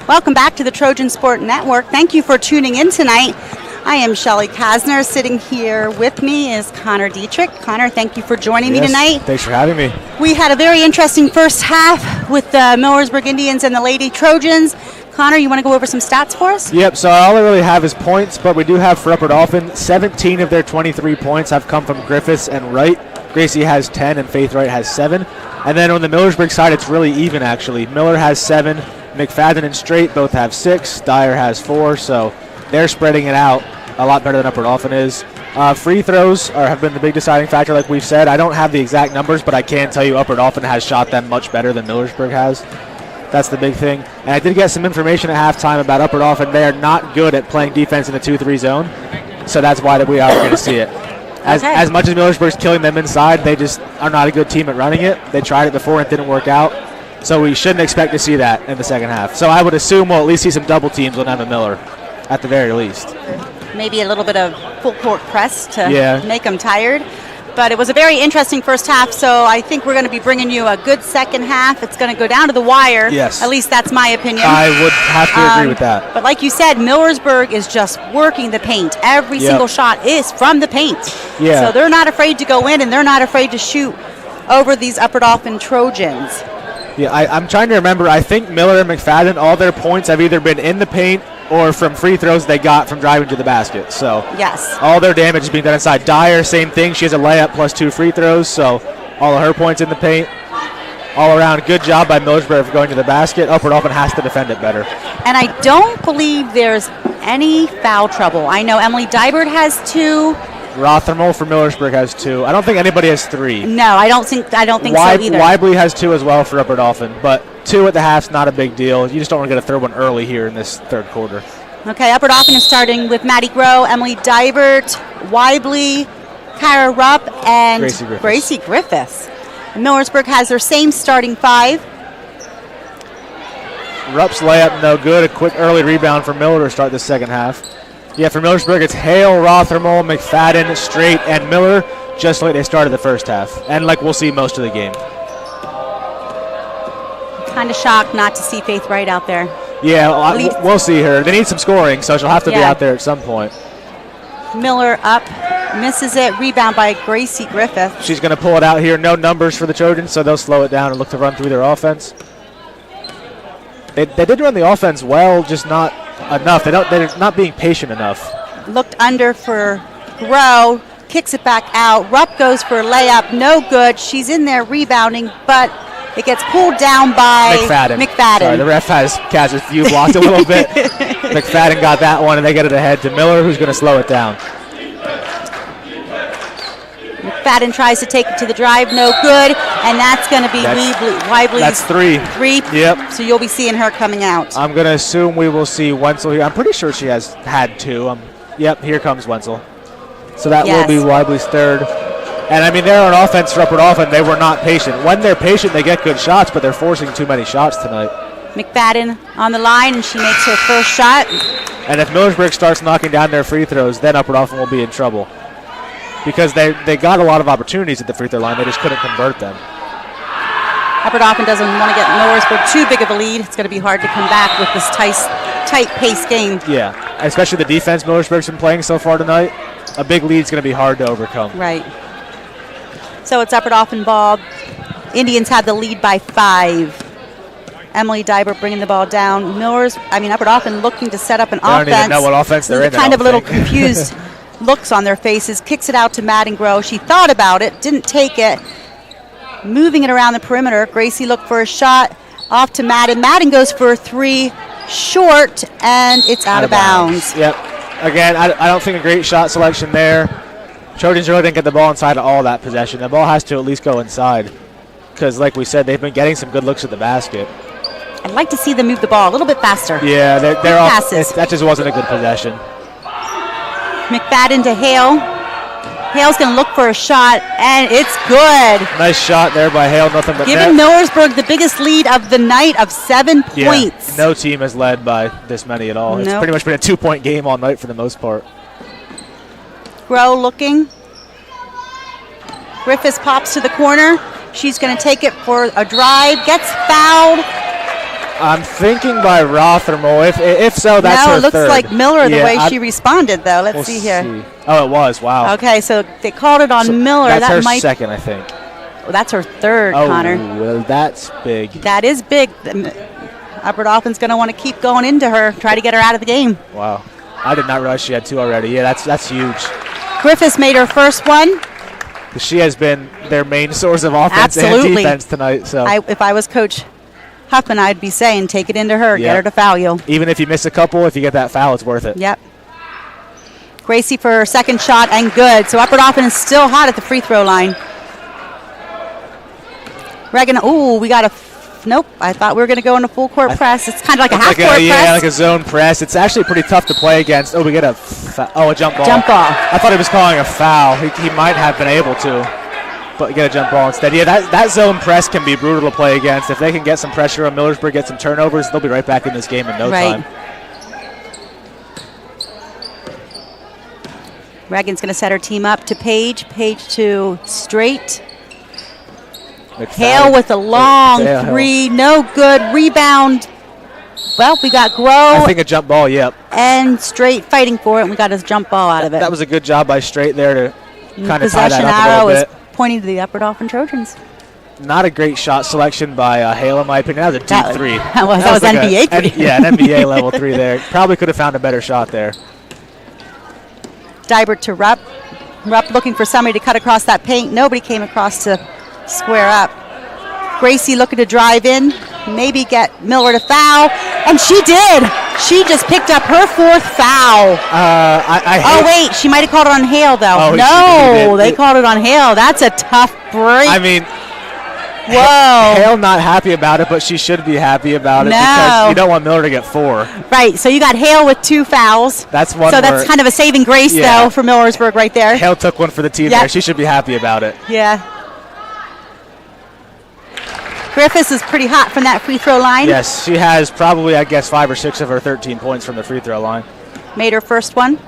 Welcome back to the Trojan Sport Network. Thank you for tuning in tonight. I am Shelly Kasner. Sitting here with me is Connor Dietrich. Connor, thank you for joining me tonight. Thanks for having me. We had a very interesting first half with the Millersburg Indians and the Lady Trojans. Connor, you want to go over some stats for us? Yep, so all I really have is points, but we do have for Upper Dauphin, 17 of their 23 points have come from Griffiths and Wright. Gracie has 10 and Faith Wright has 7. And then on the Millersburg side, it's really even actually. Miller has 7, McFadden and Straight both have 6, Dyer has 4, so they're spreading it out a lot better than Upper Dauphin is. Free throws have been the big deciding factor, like we've said. I don't have the exact numbers, but I can tell you Upper Dauphin has shot them much better than Millersburg has. That's the big thing. And I did get some information at halftime about Upper Dauphin. They are not good at playing defense in the 2-3 zone, so that's why we are going to see it. As much as Millersburg's killing them inside, they just are not a good team at running it. They tried it before and it didn't work out. So we shouldn't expect to see that in the second half. So I would assume we'll at least see some double teams on Emma Miller, at the very least. Maybe a little bit of full court press to make them tired. But it was a very interesting first half, so I think we're going to be bringing you a good second half. It's going to go down to the wire. Yes. At least that's my opinion. I would have to agree with that. But like you said, Millersburg is just working the paint. Every single shot is from the paint. Yeah. So they're not afraid to go in, and they're not afraid to shoot over these Upper Dauphin Trojans. Yeah, I'm trying to remember. I think Miller and McFadden, all their points have either been in the paint or from free throws they got from driving to the basket. So yes, all their damage is being done inside. Dyer, same thing. She has a layup plus 2 free throws, so all of her points in the paint. All around, good job by Millersburg for going to the basket. Upper Dauphin has to defend it better. And I don't believe there's any foul trouble. I know Emily Dybert has 2. Rothermel for Millersburg has 2. I don't think anybody has 3. No, I don't think so either. Weibly has 2 as well for Upper Dauphin, but 2 at the half's not a big deal. You just don't want to get a third one early here in this third quarter. Okay, Upper Dauphin is starting with Maddie Groh, Emily Dybert, Weibly, Kyra Rupp, and Gracie Griffiths. And Millersburg has their same starting 5. Rupp's layup no good. A quick early rebound for Miller to start the second half. Yeah, for Millersburg, it's Hale, Rothermel, McFadden, Straight, and Miller, just like they started the first half. And like we'll see most of the game. Kind of shocked not to see Faith Wright out there. Yeah, we'll see her. They need some scoring, so she'll have to be out there at some point. Miller up, misses it. Rebound by Gracie Griffith. She's going to pull it out here. No numbers for the Trojans, so they'll slow it down and look to run through their offense. They did run the offense well, just not enough. They're not being patient enough. Looked under for Groh, kicks it back out. Rupp goes for a layup, no good. She's in there rebounding, but it gets pulled down by McFadden. Sorry, the ref has Kaz's view blocked a little bit. McFadden got that one, and they get it ahead to Miller, who's going to slow it down. McFadden tries to take it to the drive, no good, and that's going to be Weibly's. That's 3. 3. Yep. So you'll be seeing her coming out. I'm going to assume we will see Wenzel here. I'm pretty sure she has had 2. Yep, here comes Wenzel. So that will be Weibly's 3rd. And, I mean, they're on offense for Upper Dauphin. They were not patient. When they're patient, they get good shots, but they're forcing too many shots tonight. McFadden on the line, and she makes her first shot. And if Millersburg starts knocking down their free throws, then Upper Dauphin will be in trouble. Because they got a lot of opportunities at the free throw line. They just couldn't convert them. Upper Dauphin doesn't want to get Millersburg too big of a lead. It's going to be hard to come back with this tight-paced game. Yeah, especially the defense Millersburg's been playing so far tonight. A big lead's going to be hard to overcome. Right. So it's Upper Dauphin ball. Indians have the lead by 5. Emily Dybert bringing the ball down. Upper Dauphin looking to set up an offense. They don't even know what offense they're in. Kind of a little confused looks on their faces. Kicks it out to Madden Groh. She thought about it, didn't take it. Moving it around the perimeter. Gracie looked for a shot. Off to Madden. Madden goes for a 3, short, and it's out of bounds. Yep. Again, I don't think a great shot selection there. Trojans really didn't get the ball inside of all that possession. The ball has to at least go inside. Because, like we said, they've been getting some good looks at the basket. I'd like to see them move the ball a little bit faster. Yeah, they're all passes. That just wasn't a good possession. McFadden to Hale. Hale's going to look for a shot, and it's good. Nice shot there by Hale. Nothing but giving Millersburg the biggest lead of the night of 7 points. No team has led by this many at all. Nope. It's pretty much been a 2-point game all night for the most part. Groh looking. Griffiths pops to the corner. She's going to take it for a drive. Gets fouled. I'm thinking by Rothermel. If so, that's her No, it looks third. like Miller the Yeah, way she responded, though. Let's we'll see here. Oh, it was. Wow. Okay, so they called it on So Miller. That's that her might. second, I think. Well, that's her third, Oh, Connor. well, that's big. That is big. Upper Dolphin's going to want to keep going into her, try to get her out of the game. Wow. I did not realize she had 2 already. Yeah, that's huge. Griffiths made her first one. She has been their main source of offense Absolutely. and defense tonight. So If I was Coach Huffman, I'd be saying take it into her, get her to foul you. even if you miss a couple, if you get that foul, it's worth it. Yep. Gracie for her second shot and good. So Upper Dauphin is still hot at the free throw line. Regan, we got a. Nope, I thought we were going to go into full court press. It's kind of like a half court press. Yeah, like a zone press. It's actually pretty tough to play against. Oh, we get a jump ball. Jump ball. I thought he was calling a foul. He might have been able to, but get a jump ball instead. Yeah, that zone press can be brutal to play against. If they can get some pressure on Millersburg, get some turnovers, they'll be right back in this game in no time. Regan's going to set her team up to Paige. Paige to Straight. Hale with a long three, no good. Rebound. Well, we got Grow. I think a jump ball, yep. And Straight fighting for it, and we got his jump ball out of it. That was a good job by Straight there to kind of tie that Possession up a arrow little is bit. pointing to the Upper Dauphin Trojans. Not a great shot selection by Hale, in my opinion. That was a deep three. That was like NBA three. Yeah, an NBA level three there. Probably could have found a better shot there. Dybert to Rupp. Rupp looking for somebody to cut across that paint. Nobody came across to square up. Gracie looking to drive in, maybe get Miller to foul, and she did. She just picked up her 4th foul. Wait, she might have called it on Hale though. Oh, no, they called it on Hale. That's a tough break. I mean, whoa. Hale not happy about it, but she should be happy about it because you don't want Miller to get 4. Right, so you got Hale with 2 fouls. That's one. So that's kind of a saving grace though for Millersburg right there. Hale took one for the team there. She should be happy about it. Yeah. Griffiths is pretty hot from that free throw line. Yes, she has probably, I guess, 5 or 6 of her 13 points from the free throw line. Made her first one.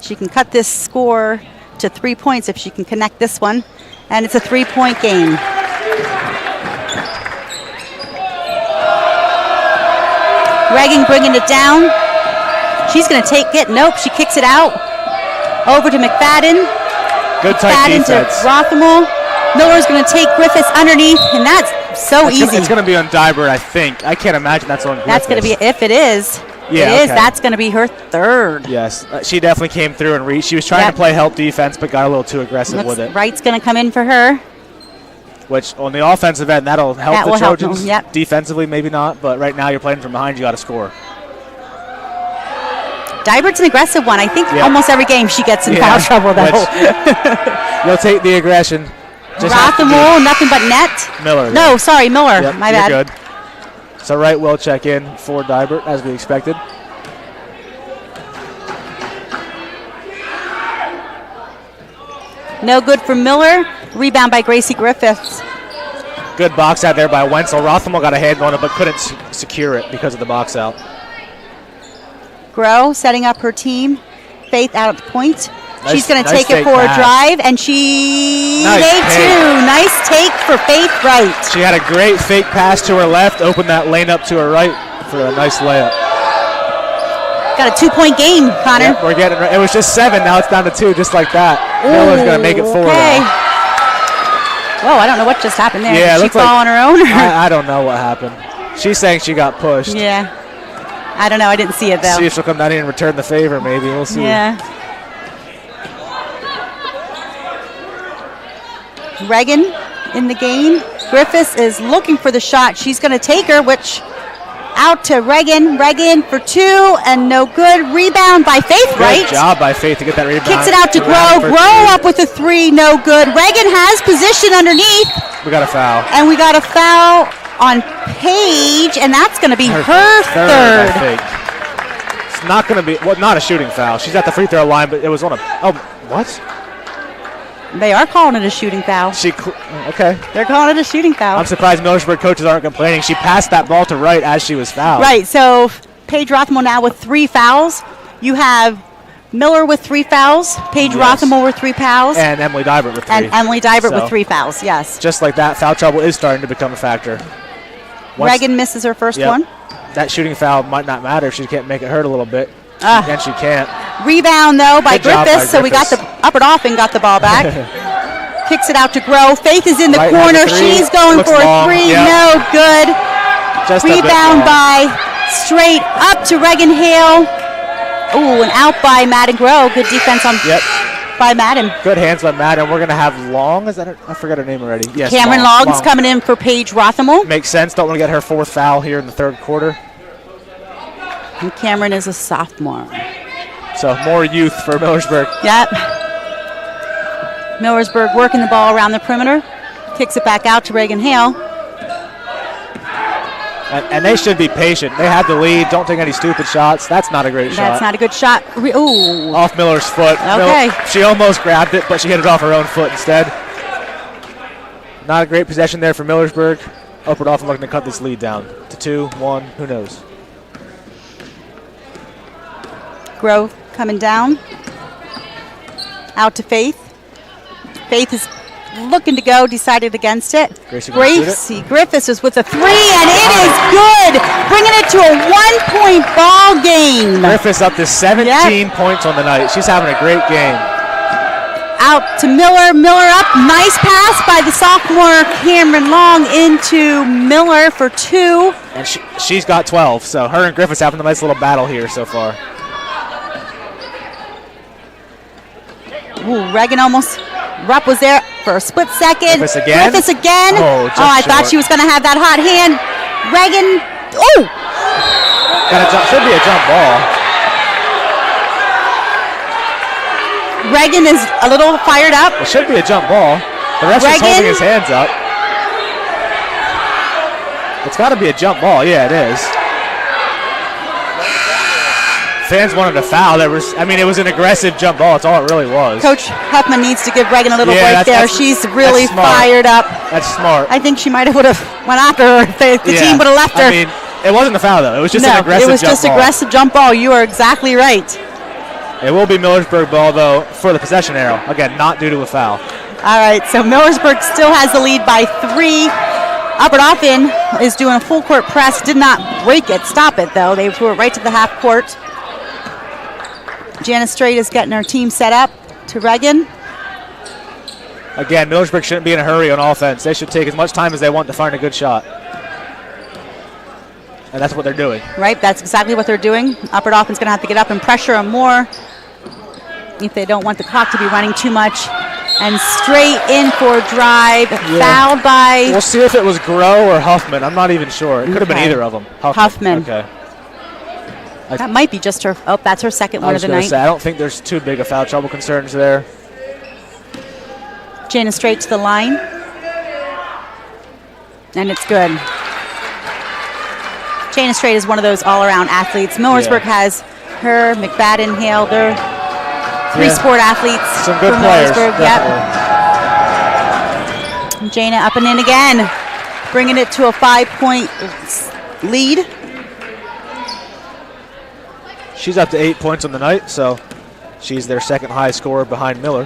She can cut this score to 3 points if she can connect this one. And it's a 3-point game. Regan bringing it down. She's going to nope, she kicks it out. Over to McFadden. Good tight McFadden defense. to Rothermel. Miller's going to take Griffiths underneath, and that's so easy. It's going to be on Dybert, I think. I can't imagine that's on Griffiths. That's going to be, if it is, that's going to be her 3rd. Yes, she definitely came through and reached. She was trying to play help defense, but got a little too aggressive with it. Wright's going to come in for her. Which, on the offensive end, that'll help the Trojans. Yep. Defensively, maybe not, but right now you're playing from behind, you got to score. Dybert's an aggressive one. I think almost every game she gets in foul trouble, though. You'll take the aggression. Rothermel, nothing but net. Miller. No, sorry, Miller. Yep, My bad. Good. So Wright will check in for Dybert, as we expected. No good for Miller. Rebound by Gracie Griffiths. Good box out there by Wenzel. Rothermel got a handle on it, but couldn't secure it because of the box out. Grow setting up her team. Faith out at the point. She's going to take it fake for a pass. drive, and she Nice made take. 2. Nice take for Faith Wright. She had a great fake pass to her left, opened that lane up to her right for a nice layup. Got a 2-point game, Connor. Yep, we're getting it was just 7, now it's down to 2, just like that. Miller's going to make it 4 now. Whoa, I don't know what just happened there. Yeah, Did she fall on her own? I don't know what happened. She's saying she got pushed. Yeah. I don't know. I didn't see it, though. See if she'll come down here and return the favor, maybe. We'll see. Yeah. Regan in the game. Griffiths is looking for the shot. She's going to take her, which out to Regan. Regan for 2 and no good. Rebound by Faith Wright. Good job by Faith to get that rebound. Kicks it out to Grow. Grow up with a 3, no good. Regan has position underneath. We got a foul. And we got a foul on Paige, and that's going to be her third. I think. It's not going to be, not a shooting foul. She's at the free throw line, but it was on a, what? They are calling it a shooting foul. Okay. They're calling it a shooting foul. I'm surprised Millersburg coaches aren't complaining. She passed that ball to Wright as she was fouled. Right, so Paige Rothermel now with 3 fouls. You have Miller with 3 fouls, Paige Rothermel with 3 fouls. And Emily Dybert with 3. And Emily Dybert with 3 fouls, yes. Just like that, foul trouble is starting to become a factor. Reagan misses her first one. That shooting foul might not matter if she can't make it hurt a little bit. And she can't. Rebound, though, by Griffiths. So we got Griffiths. the Upper Dauphin got the ball back. Kicks it out to Grow. Faith is in the corner. She's going Looks for a long. three. Yep. No good. Just a bit Rebound long. by Straight up to Reagan Hale. Ooh, and out by Madden Grow. Good defense on by Madden. Good hands by Madden. We're going to have Long. Is that her? I forgot her name already. Yes, Cameron Long's coming in for Paige Rothamel. Makes sense. Don't want to get her fourth foul here in the third quarter. And Cameron is a sophomore. So more youth for Millersburg. Yep. Millersburg working the ball around the perimeter. Kicks it back out to Reagan Hale. And they should be patient. They have the lead. Don't take any stupid shots. That's not a great shot. That's not a good shot. Ooh. Off Miller's foot. Okay. She almost grabbed it, but she hit it off her own foot instead. Not a great possession there for Millersburg. Upper Dauphin looking to cut this lead down to 2-1. Who knows? Grove coming down. Out to Faith. Faith is looking to go, decided against it. Gracie Griffiths is with a three, and it is good, bringing it to a 1-point ball game. Griffiths up to 17 points on the night. She's having a great game. Out to Miller. Miller up. Nice pass by the sophomore Cameron Long into Miller for two. And she's got 12, so her and Griffiths having a nice little battle here so far. Ooh, Reagan almost. Rupp was there for a split second. Griffiths again? Griffiths again. Oh, I thought she was going to have that hot hand. Reagan. Oh! Should be a jump ball. Reagan is a little fired up. It should be a jump ball. The ref is holding his hands up. It's got to be a jump ball. Yeah, it is. Fans wanted a foul. It was an aggressive jump ball. That's all it really was. Coach Huffman needs to give Reagan a little break there. She's really fired up. That's smart. I think she might have would have went after her if the team would have left her. I mean, it wasn't a foul though. It was just an aggressive jump ball. It was just aggressive jump ball. You are exactly right. It will be Millersburg ball though for the possession arrow. Again, not due to a foul. All right, so Millersburg still has the lead by 3. Upper Dauphin is doing a full court press. Did not break it, stop it though. They threw it right to the half court. Janice Strait is getting her team set up to Reagan. Again, Millersburg shouldn't be in a hurry on offense. They should take as much time as they want to find a good shot. And that's what they're doing. Right, that's exactly what they're doing. Upper Dauphin's going to have to get up and pressure them more if they don't want the clock to be running too much. And straight in for a drive, fouled by... We'll see if it was Grow or Huffman. I'm not even sure. It could have been either of them. Huffman. Okay. That might be just her. Oh, that's her second one of the night. I don't think there's too big of foul trouble concerns there. Jana straight to the line. And it's good. Jana Strait is one of those all-around athletes. Millersburg has her, McFadden, Hale. They're three-sport athletes. Some good players. Yep. Jana up and in again, bringing it to a 5-point lead. She's up to 8 points on the night, so she's their second high scorer behind Miller.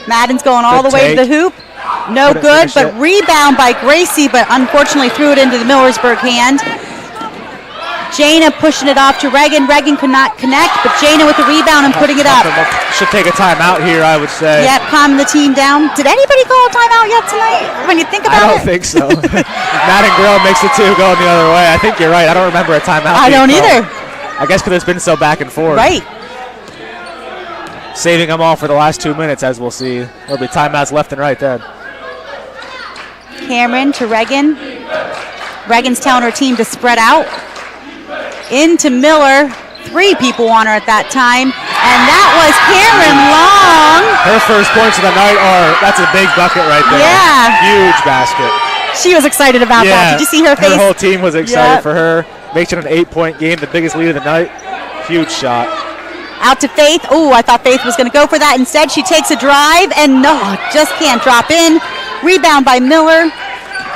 Madden's going all the way to the hoop. No good, but rebound by Gracie, but unfortunately threw it into the Millersburg hand. Jana pushing it off to Reagan. Reagan could not connect, but Jana with the rebound and putting it up. Should take a timeout here, I would say. Yep, calming the team down. Did anybody call a timeout yet tonight? When you think about it? I don't think so. Madden Grill makes the two going the other way. I think you're right. I don't remember a timeout. I don't either. I guess because it's been so back and forth. Right. Saving them all for the last 2 minutes, as we'll see. There'll be timeouts left and right then. Cameron to Reagan. Reagan's telling her team to spread out. Into Miller. 3 people on her at that time. And that was Cameron Long. Her first points of the night that's a big bucket right there. Yeah. Huge basket. She was excited about that. Did you see her face? Her whole team was excited for her. Makes it an 8-point game, the biggest lead of the night. Huge shot. Out to Faith. Oh, I thought Faith was going to go for that. Instead, she takes a drive and just can't drop in. Rebound by Miller.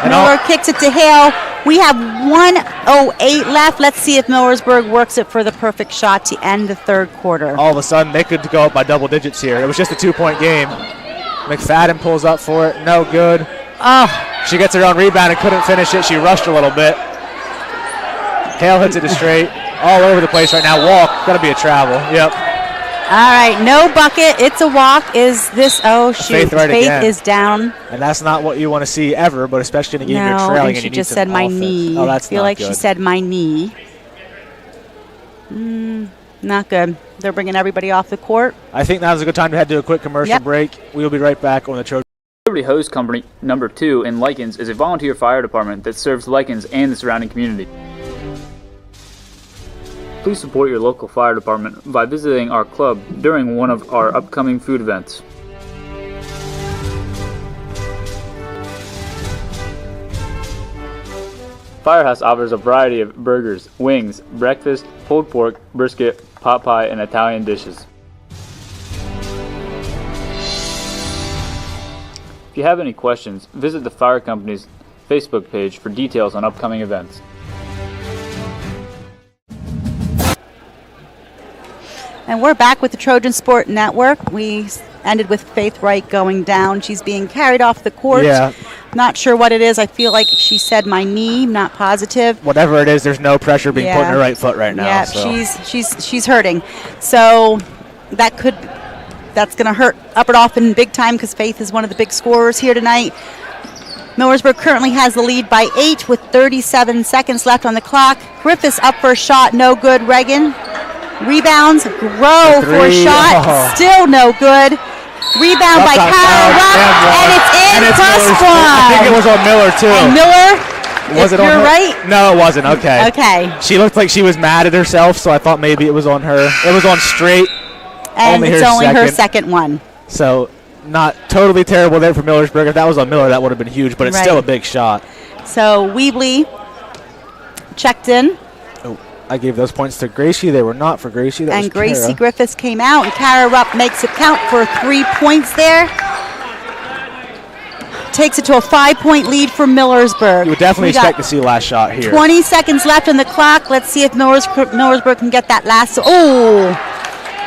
Miller kicks it to Hale. We have 1:08 left. Let's see if Millersburg works it for the perfect shot to end the third quarter. All of a sudden, they could go up by double digits here. It was just a 2-point game. McFadden pulls up for it. No good. Oh, She gets her own rebound and couldn't finish it. She rushed a little bit. Hale hits it to straight. All over the place right now. Walk. Going to be a travel. Yep. all right, no bucket. It's a walk. Is this? Oh, shoot. Faith right again. is down. And that's not what you want to see ever, but especially in a game you're No, trailing and and she you need just some said my offense. knee. Oh, that's I feel not like good. she said my knee. Not good. They're bringing everybody off the court. I think now's a good time to head to a quick commercial Yep. break. We will be right back on the Trojan. Liberty Hose Company number 2 in Lycans is a volunteer fire department that serves Lycans and the surrounding community. Please support your local fire department by visiting our club during one of our upcoming food events. Firehouse offers a variety of burgers, wings, breakfast, pulled pork, brisket, pot pie, and Italian dishes. If you have any questions, visit the fire company's Facebook page for details on upcoming events. And we're back with the Trojan Sport Network. We ended with Faith Wright going down. She's being carried off the court. Yeah. Not sure what it is. I feel like she said my knee, not positive. Whatever it is, there's no pressure being put in her right foot right now. Yeah, so. she's hurting. So that's going to hurt Upper Dauphin big time because Faith is one of the big scorers here tonight. Millersburg currently has the lead by 8 with 37 seconds left on the clock. Griffiths up for a shot, no good. Reagan rebounds, Grow for a shot, still no good. Rebound by Kyle Rupp, and it's in plus one. I think it was on Miller too. And Miller, was it on you're her? right. No, it wasn't. Okay. Okay. She looked like she was mad at herself, so I thought maybe it was on her. It was on straight. And it's only her second one. So not totally terrible there for Millersburg. If that was on Miller, that would have been huge, but it's still a big shot. So Weebly checked in. Oh, I gave those points to Gracie. They were not for Gracie. That was And Gracie Kara. Griffiths came out, and Kara Rupp makes it count for 3 points there. Takes it to a 5-point lead for Millersburg. You would definitely expect to see last shot here. 20 seconds left on the clock. Let's see if Millersburg can get that last. Oh!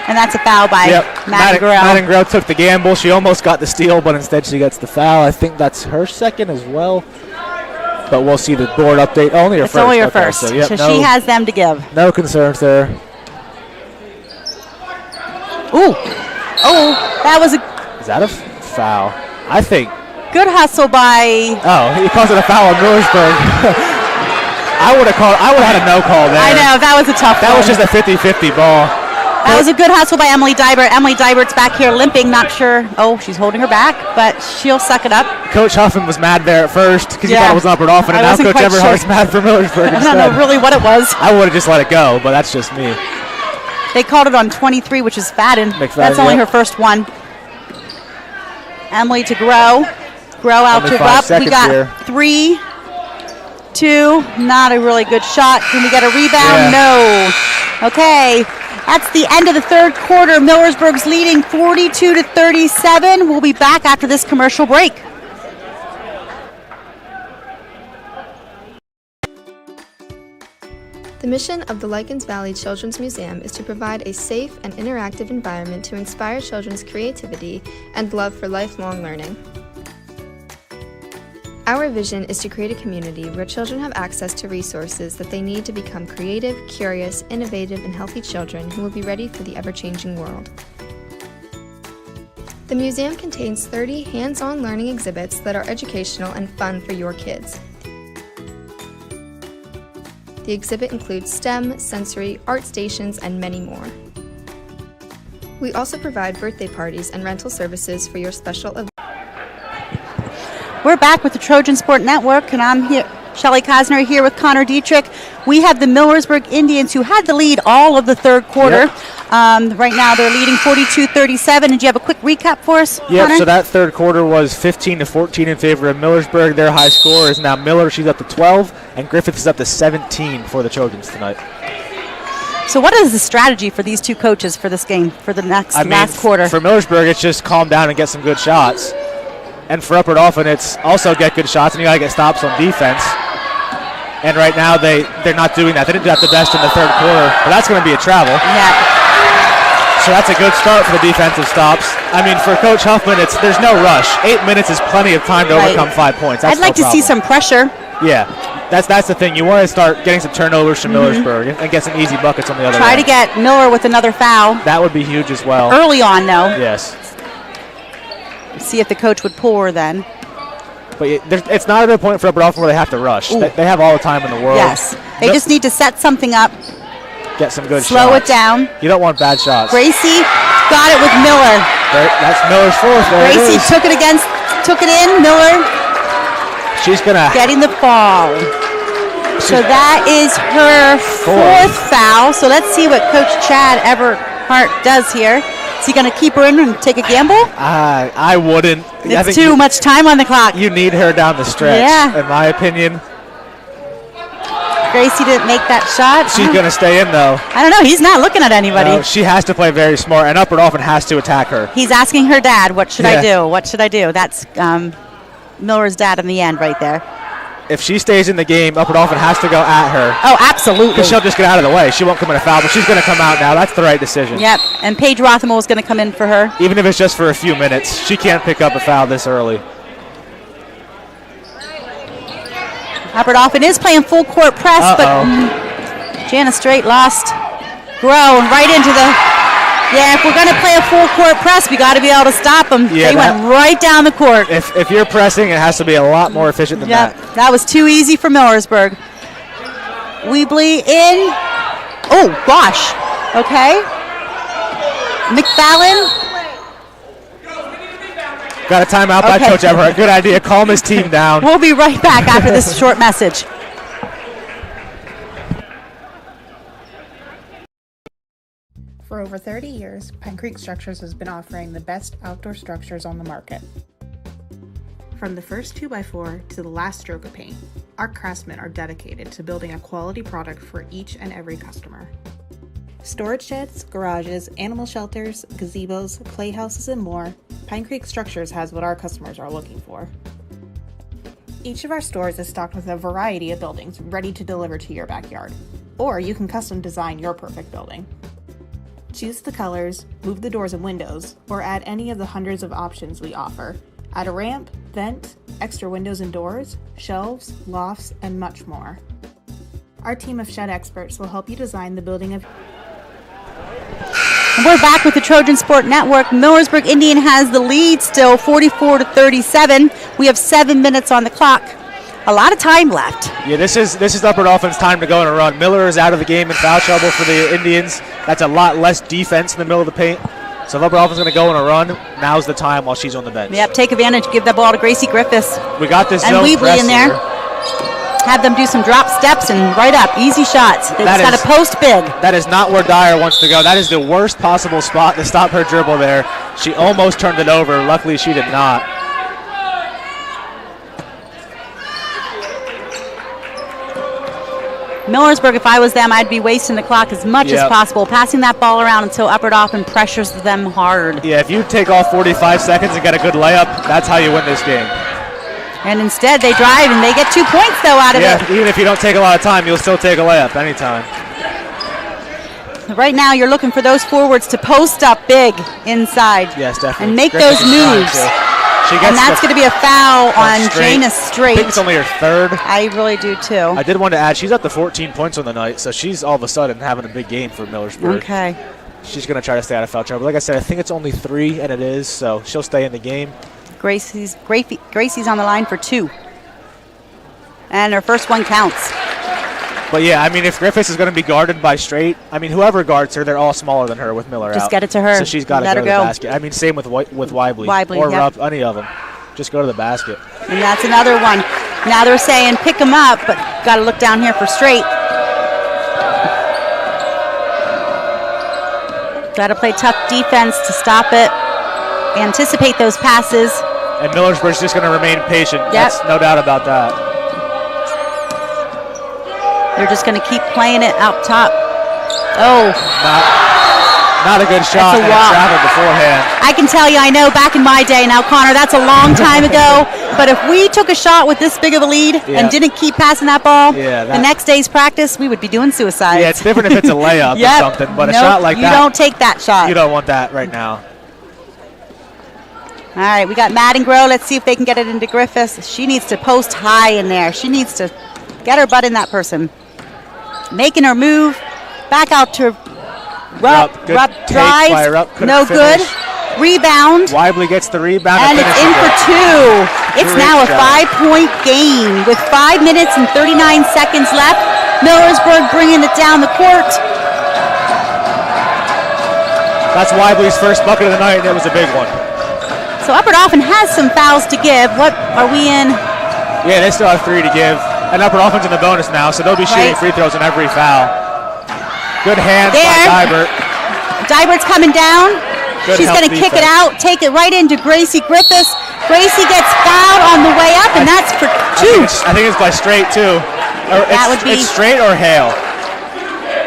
And that's a foul by Madden Grow. Madden Grow took the gamble. She almost got the steal, but instead she gets the foul. I think that's her second as well. But we'll see the board update. Only her It's first. only her Okay, first. So, yep, So she has them to give. no concerns there. Ooh. Oh, that was a Is that a foul? I think. good hustle by. Oh, he calls it a foul on Millersburg. I would have had a no call there. I know, that was a tough That one. was just a 50-50 ball. That was a good hustle by Emily Dibert. Emily Dibert's back here limping, not sure. Oh, she's holding her back, but she'll suck it up. Coach Huffman was mad there at first because he thought it was Upper Dauphin, and now Coach Everhart's mad for Millersburg I instead. don't know really what it was. I would have just let it go, but that's just me. They called it on 23, which is Fadden. McFadden, That's only yep. her first one. Emily to Grow. Grow out Only to 5 Rupp. We seconds got here. 3, 2. Not a really good shot. Can we get a rebound? No. Okay. That's the end of the third quarter. Millersburg's leading 42-37. We'll be back after this commercial break. The mission of the Lycans Valley Children's Museum is to provide a safe and interactive environment to inspire children's creativity and love for lifelong learning. Our vision is to create a community where children have access to resources that they need to become creative, curious, innovative, and healthy children who will be ready for the ever-changing world. The museum contains 30 hands-on learning exhibits that are educational and fun for your kids. The exhibit includes STEM, sensory, art stations, and many more. We also provide birthday parties and rental services for your special events. We're back with the Trojan Sport Network, and I'm here, Shelly Cosner, here with Connor Dietrich. We have the Millersburg Indians, who had the lead all of the third quarter. Right now, they're leading 42-37. And do you have a quick recap for us, Yep, Connor? so that third quarter was 15-14 in favor of Millersburg. Their high score is now Miller. She's up to 12, and Griffith is up to 17 for the Trojans tonight. So what is the strategy for these two coaches for this game, for the last quarter? For Millersburg, it's just calm down and get some good shots. And for Upper Dauphin, it's also get good shots, and you got to get stops on defense. And right now, they're not doing that. They didn't do that the best in the third quarter, but that's going to be a travel. Yeah. So that's a good start for the defensive stops. I mean, for Coach Huffman, there's no rush. 8 minutes is plenty of time to overcome 5 points. That's I'd like to see some pressure. Yeah, that's the thing. You want to start getting some turnovers from Millersburg and get some easy buckets on the other Try end. to get Miller with another foul. That would be huge as well. Early on, though. Yes. See if the coach would pull her then. But it's not at a point for Upper Dauphin where they have to rush. They have all the time in the world. Yes. They just need to set something up. Get some good Slow shots. it down. You don't want bad shots. Gracie got it with Miller. That's Miller's fourth. There Gracie took it in. Miller. She's gonna getting the fall. So that is her fourth foul. So let's see what Coach Chad Everhart does here. Is he going to keep her in and take a gamble? I wouldn't. It's too much time on the clock. You need her down the stretch, in my opinion. Gracie didn't make that shot. She's going to stay in, though. I don't know. He's not looking at anybody. No, she has to play very smart, and Upper Dauphin has to attack her. He's asking her dad, what should I do? What should I do? That's Miller's dad in the end right there. If she stays in the game, Upper Dauphin has to go at her. Oh, absolutely. Because she'll just get out of the way. She won't commit a foul, but she's going to come out now. That's the right decision. Yep, and Paige Rothamel is going to come in for her. Even if it's just for a few minutes, she can't pick up a foul this early. Upper Dauphin is playing full court press, but Jana Straight lost grown right into the... Yeah, if we're going to play a full court press, we got to be able to stop them. Yeah, they went right down the court. If you're pressing, it has to be a lot more efficient than that. That was too easy for Millersburg. Weebly in. Oh, gosh. Okay. McFallon. Got a timeout by Coach Everhart. Good idea. Calm his team down. We'll be right back after this short message. For over 30 years, Pine Creek Structures has been offering the best outdoor structures on the market. From the first 2x4 to the last stroke of paint, our craftsmen are dedicated to building a quality product for each and every customer. Storage sheds, garages, animal shelters, gazebos, playhouses, and more, Pine Creek Structures has what our customers are looking for. Each of our stores is stocked with a variety of buildings ready to deliver to your backyard, or you can custom design your perfect building. Choose the colors, move the doors and windows, or add any of the hundreds of options we offer. Add a ramp, vent, extra windows and doors, shelves, lofts, and much more. Our team of shed experts will help you design the building of... And we're back with the Trojan Sport Network. Millersburg Indian has the lead still, 44-37. We have 7 minutes on the clock. A lot of time left. Yeah, this is Upper Dauphin's time to go on a run. Miller is out of the game in foul trouble for the Indians. That's a lot less defense in the middle of the paint. So if Upper Dauphin's going to go on a run, now's the time while she's on the bench. Yep, take advantage. Give that ball to Gracie Griffiths. We got this and zone Weebly press in there. here. Have them do some drop steps and right up. Easy shots. They just got to post big. That is not where Dyer wants to go. That is the worst possible spot to stop her dribble there. She almost turned it over. Luckily, she did not. Millersburg, if I was them, I'd be wasting the clock as much as possible, passing that ball around until Upper Dauphin pressures them hard. Yeah, if you take off 45 seconds and get a good layup, that's how you win this game. And instead, they drive, and they get 2 points, though, out of it. Yeah, even if you don't take a lot of time, you'll still take a layup anytime. Right now, you're looking for those forwards to post up big inside. Yes, definitely. And make those moves. And that's going to be a foul on Jana Straight. I think it's only her third. I really do, too. I did want to add, she's up to 14 points on the night, so she's all of a sudden having a big game for Millersburg. Okay. She's going to try to stay out of foul trouble. Like I said, I think it's only 3, and it is, so she'll stay in the game. Gracie's on the line for 2. And her first one counts. But yeah, I mean, if Griffiths is going to be guarded by Straight, I mean, whoever guards her, they're all smaller than her with Miller out. Just get it to her. So she's got to go to the basket. I mean, same with Weibly. Or Rupp, any of them. Just go to the basket. And that's another one. Now they're saying pick them up, but got to look down here for Straight. Got to play tough defense to stop it. Anticipate those passes. And Millersburg's just going to remain patient. Yep. That's no doubt about that. They're just going to keep playing it out top. Oh. Not a good shot. That's a walk. Traveled beforehand. I can tell you, I know back in my day now, Connor, that's a long time ago. But if we took a shot with this big of a lead and didn't keep passing that ball, the next day's practice, we would be doing suicide. Yeah, it's different if it's a layup or something, but a shot like that. You don't take that shot. You don't want that right now. All right, we got Madden Grow. Let's see if they can get it into Griffiths. She needs to post high in there. She needs to get her butt in that person. Making her move. Back out to Rupp drive. No good. Rebound. Weibly gets the rebound. And it's in for two. It's now a 5-point game with 5 minutes and 39 seconds left. Millersburg bringing it down the court. That's Weibly's first bucket of the night, and it was a big one. So Upper Dauphin has some fouls to give. What are we in? Yeah, they still have 3 to give. And Upper Dauphin's in the bonus now, so they'll be shooting free throws on every foul. Good hands by Dybert. Dybert's coming down. Good She's going to kick it out, take it right into Gracie Griffiths. Gracie gets fouled on the way up, and that's for 2. I think it's by Straight, too. It's Straight or Hale.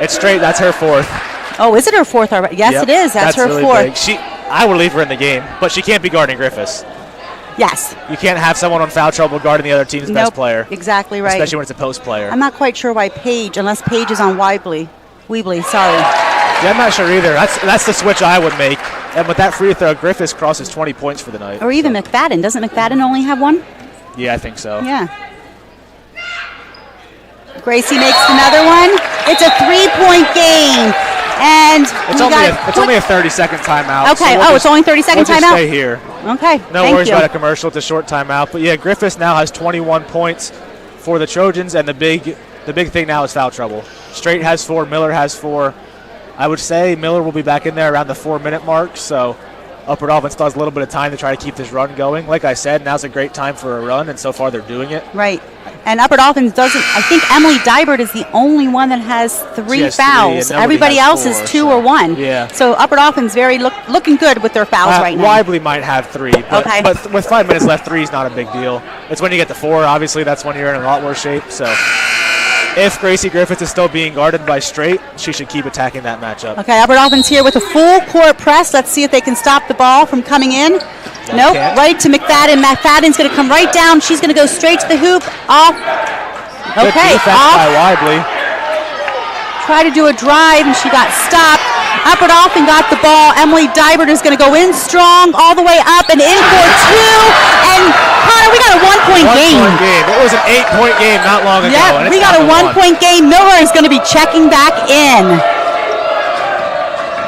It's Straight. That's her 4th. Oh, is it her 4th already? Yes, it is. That's her really 4th. Big. I would leave her in the game, but she can't be guarding Griffiths. Yes. You can't have someone on foul trouble guarding the other team's best player. Exactly right. Especially when it's a post player. I'm not quite sure why Paige, unless Paige is on Weibly, sorry. Yeah, I'm not sure either. That's the switch I would make. And with that free throw, Griffiths crosses 20 points for the night. Or even McFadden. Doesn't McFadden only have 1? Yeah, I think so. Yeah. Gracie makes another one. It's a 3-point game. And it's only a 30-second timeout. Okay. So it's only 30-second timeout? We'll stay here. Okay. No worries about a commercial. It's a short timeout. But yeah, Griffiths now has 21 points for the Trojans, and the big thing now is foul trouble. Straight has 4. Miller has 4. I would say Miller will be back in there around the 4-minute mark. So Upper Dauphin still has a little bit of time to try to keep this run going. Like I said, now's a great time for a run, and so far they're doing it. Right. And Upper Dauphin doesn't. I think Emily Dybert is the only one that has 3 fouls. Everybody else is 2 or 1. Yeah. So Upper Dauphin's very looking good with their fouls right now. Weibly might have 3, but with 5 minutes left, 3 is not a big deal. It's when you get to 4, obviously, that's when you're in a lot worse shape. So if Gracie Griffiths is still being guarded by Straight, she should keep attacking that matchup. Okay, Upper Dauphin's here with a full court press. Let's see if they can stop the ball from coming in. Nope, right to McFadden. McFadden's going to come right down. She's going to go straight to the hoop. Off. Okay, off. By Weibly. Try to do a drive, and she got stopped. Upper Dauphin got the ball. Emily Dybert is going to go in strong all the way up and in for 2. And Connor, we got a 1-point game. It was an 8-point game not long ago. Yep, we got a 1-point game. Miller is going to be checking back in.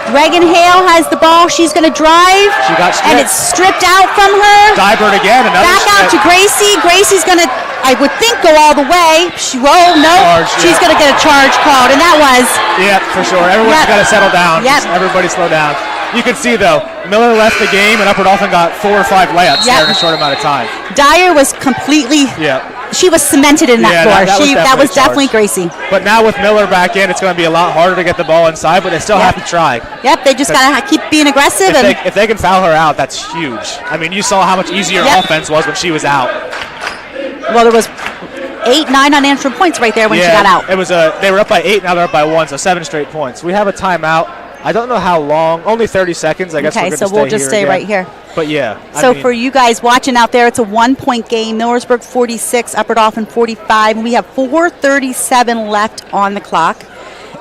Reagan Hale has the ball. She's going to drive. She got stripped. And it's stripped out from her. Dybert again. Back out to Gracie. Gracie's going to, I would think, go all the way. She's going to get a charge called, and that was. Yeah, for sure. Everyone's got to settle down. Yep. Everybody slow down. You can see, though, Miller left the game, and Upper Dauphin got 4 or 5 layups there in a short amount of time. Dyer was completely. Yeah. She was cemented in that floor. That was definitely Gracie. But now with Miller back in, it's going to be a lot harder to get the ball inside, but they still have to try. Yep, they just got to keep being aggressive. If they can foul her out, that's huge. I mean, you saw how much easier offense was when she was out. Well, there was 8, 9 unanswered points right there when she got out. It was they were up by 8, now they're up by 1, so 7 straight points. We have a timeout. I don't know how long. Only 30 seconds. I guess we're going to stay here. Okay, so we'll just stay right here. But yeah. So for you guys watching out there, it's a 1-point game. Millersburg 46, Upper Dauphin 45, and we have 4:37 left on the clock.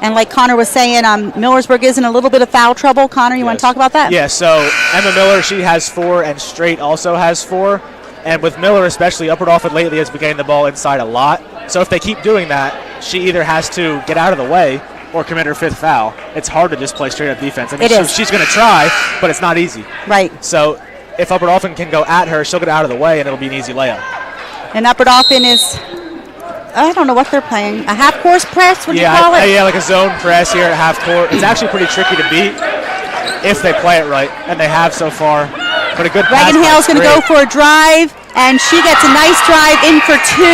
And like Connor was saying, Millersburg is in a little bit of foul trouble. Connor, you want to talk about that? Yeah, so Emma Miller, she has 4, and Straight also has 4. And with Miller especially, Upper Dauphin lately has been getting the ball inside a lot. So if they keep doing that, she either has to get out of the way or commit her 5th foul. It's hard to just play straight up defense. I mean, she's going to try, but it's not easy. Right. So if Upper Dauphin can go at her, she'll get out of the way, and it'll be an easy layup. And Upper Dauphin is, I don't know what they're playing. A half-course press, would you call it? Yeah, like a zone press here at half court. It's actually pretty tricky to beat if they play it right, and they have so far. But a good pass. Reagan Hale's going to go for a drive, and she gets a nice drive in for 2.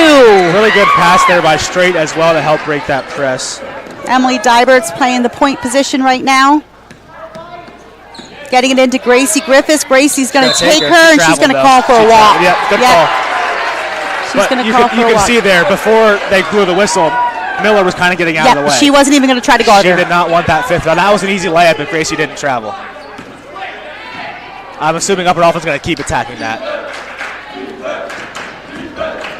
Really good pass there by Straight as well to help break that press. Emily Dybert's playing the point position right now. Getting it into Gracie Griffiths. Gracie's going to take her, and she's going to call for a walk. Yep, good call. She's going to call for a walk. You can see there, before they blew the whistle, Miller was kind of getting out of the way. She wasn't even going to try to guard her. She did not want that 5th foul. That was an easy layup if Gracie didn't travel. I'm assuming Upper Dauphin's going to keep attacking that.